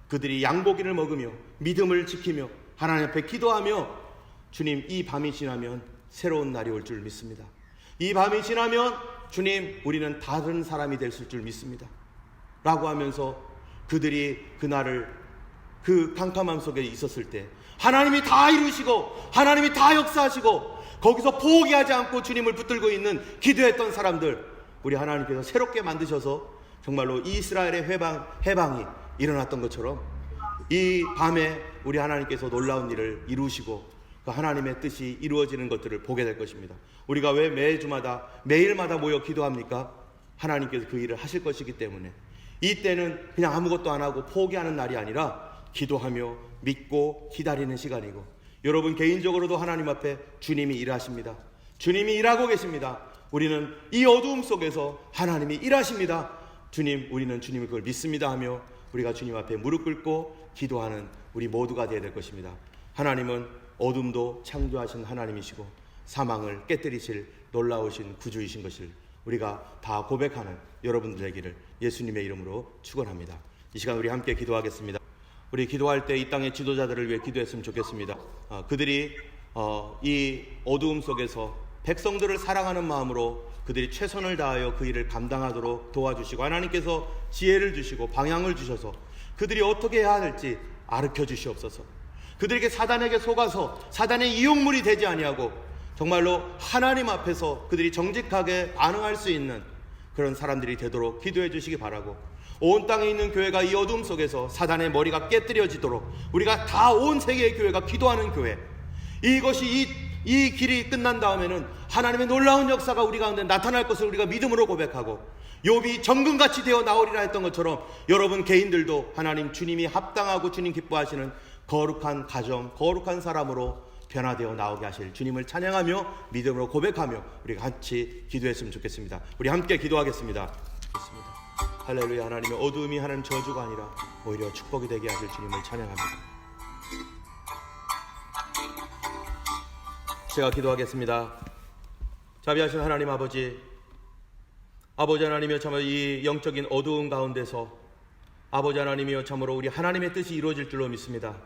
그들이 양고기를 먹으며 믿음을 지키며 하나님 앞에 기도하며, 주님 이 밤이 지나면 새로운 날이 올 줄 믿습니다. 이 밤이 지나면 주님, 우리는 다른 사람이 될 줄 믿습니다 라고 하면서 그들이 그날을 그 캄캄함 속에 있었을 때 하나님이 다 이루시고 하나님이 다 역사하시고 거기서 포기하지 않고 주님을 붙들고 있는 기도했던 사람들, 우리 하나님께서 새롭게 만드셔서 정말로 이스라엘의 해방이 일어났던 것처럼 이 밤에 우리 하나님께서 놀라운 일을 이루시고 그 하나님의 뜻이 이루어지는 것들을 보게 될 것입니다. 우리가 왜 매일마다 모여 기도합니까? 하나님께서 그 일을 하실 것이기 때문에. 이때는 그냥 아무것도 안 하고 포기하는 날이 아니라 기도하며 믿고 기다리는 시간이고, 여러분 개인적으로도 하나님 앞에 주님이 일하십니다. 주님이 일하고 계십니다. 우리는 이 어두움 속에서 하나님이 일하십니다. 주님, 우리는 주님을 그걸 믿습니다 하며 우리가 주님 앞에 무릎 꿇고 기도하는 우리 모두가 되어야 될 것입니다. 하나님은 어둠도 창조하신 하나님이시고 사망을 깨뜨리실 놀라우신 구주이신 것을 우리가 다 고백하는 여러분들 되기를 예수님의 이름으로 축원합니다. 이 시간 우리 함께 기도하겠습니다. 우리 기도할 때 이 땅의 지도자들을 위해 기도했으면 좋겠습니다. 그들이 이 어두움 속에서 백성들을 사랑하는 마음으로 그들이 최선을 다하여 그 일을 감당하도록 도와주시고, 하나님께서 지혜를 주시고 방향을 주셔서 그들이 어떻게 해야 할지 가르쳐 주시옵소서. 그들에게 사단에게 속아서 사단의 이용물이 되지 아니하고 정말로 하나님 앞에서 그들이 정직하게 반응할 수 있는 그런 사람들이 되도록 기도해 주시기 바라고, 온 땅에 있는 교회가 이 어둠 속에서 사단의 머리가 깨뜨려지도록 우리가 다 온 세계의 교회가 기도하는 교회, 이것이 이 길이 끝난 다음에는 하나님의 놀라운 역사가 우리 가운데 나타날 것을 우리가 믿음으로 고백하고, 욥이 정금같이 되어 나오리라 했던 것처럼 여러분 개인들도 하나님 주님이 합당하고 주님 기뻐하시는 거룩한 가정, 거룩한 사람으로 변화되어 나오게 하실 주님을 찬양하며 믿음으로 고백하며 우리가 같이 기도했으면 좋겠습니다. 우리 함께 기도하겠습니다. 좋습니다. 할렐루야. 하나님의 어두움이 하나님 저주가 아니라 오히려 축복이 되게 하실 주님을 찬양합니다. 제가 기도하겠습니다. 자비하신 하나님 아버지 하나님이여, 참으로 이 영적인 어두운 가운데서 아버지 하나님이여, 참으로 우리 하나님의 뜻이 이루어질 줄로 믿습니다.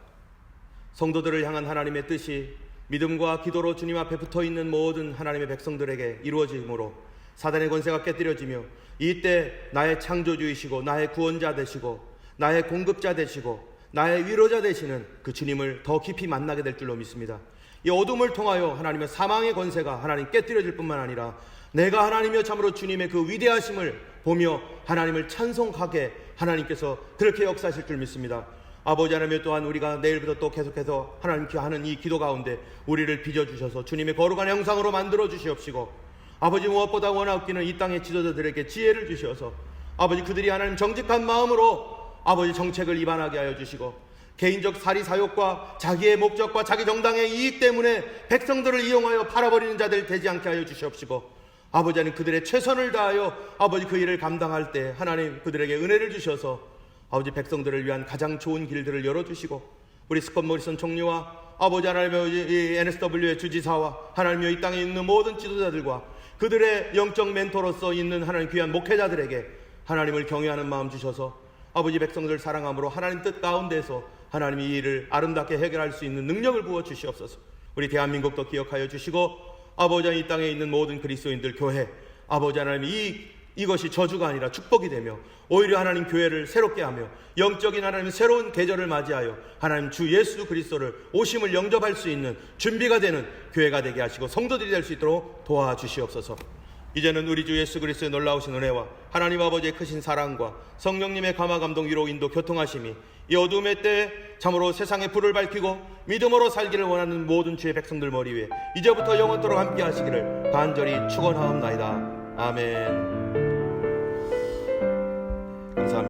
성도들을 향한 하나님의 뜻이 믿음과 기도로 주님 앞에 붙어있는 모든 하나님의 백성들에게 이루어짐으로 사단의 권세가 깨뜨려지며 이때 나의 창조주이시고 나의 구원자 되시고 나의 공급자 되시고 나의 위로자 되시는 그 주님을 더 깊이 만나게 될 줄로 믿습니다. 이 어둠을 통하여 하나님의 사망의 권세가 하나님 깨뜨려질 뿐만 아니라 내가 하나님이여 참으로 주님의 그 위대하심을 보며 하나님을 찬송하게 하나님께서 그렇게 역사하실 줄 믿습니다. 아버지 하나님, 또한 우리가 내일부터 또 계속해서 하나님께 하는 이 기도 가운데 우리를 빚어주셔서 주님의 거룩한 형상으로 만들어 주시옵시고, 아버지 무엇보다 원하옵기는 이 땅의 지도자들에게 지혜를 주셔서 아버지 그들이 하나님 정직한 마음으로 아버지 정책을 입안하게 하여 주시고, 개인적 사리사욕과 자기의 목적과 자기 정당의 이익 때문에 백성들을 이용하여 팔아버리는 자들 되지 않게 하여 주시옵시고, 아버지 하나님 그들의 최선을 다하여 아버지 그 일을 감당할 때 하나님 그들에게 은혜를 주셔서 아버지 백성들을 위한 가장 좋은 길들을 열어주시고, 우리 스콧 모리슨 총리와 아버지 하나님의 NSW의 주지사와 하나님의 이 땅에 있는 모든 지도자들과 그들의 영적 멘토로서 있는 하나님 귀한 목회자들에게 하나님을 경외하는 마음 주셔서 아버지 백성들 사랑함으로 하나님 뜻 가운데서 하나님이 이 일을 아름답게 해결할 수 있는 능력을 부어 주시옵소서. 우리 대한민국도 기억하여 주시고, 아버지 하나님 이 땅에 있는 모든 그리스도인들 교회, 아버지 하나님 이것이 저주가 아니라 축복이 되며 오히려 하나님 교회를 새롭게 하며 영적인 하나님 새로운 계절을 맞이하여 하나님 주 예수 그리스도를 오심을 영접할 수 있는 준비가 되는 교회가 되게 하시고 성도들이 될 수 있도록 도와주시옵소서. 이제는 우리 주 예수 그리스도의 놀라우신 은혜와 하나님 아버지의 크신 사랑과 성령님의 감화 감동 위로 인도 교통하심이 이 어둠의 때에 참으로 세상의 불을 밝히고 믿음으로 살기를 원하는 모든 주의 백성들 머리 위에 이제부터 영원토록 함께 하시기를 간절히 축원하옵나이다. 아멘.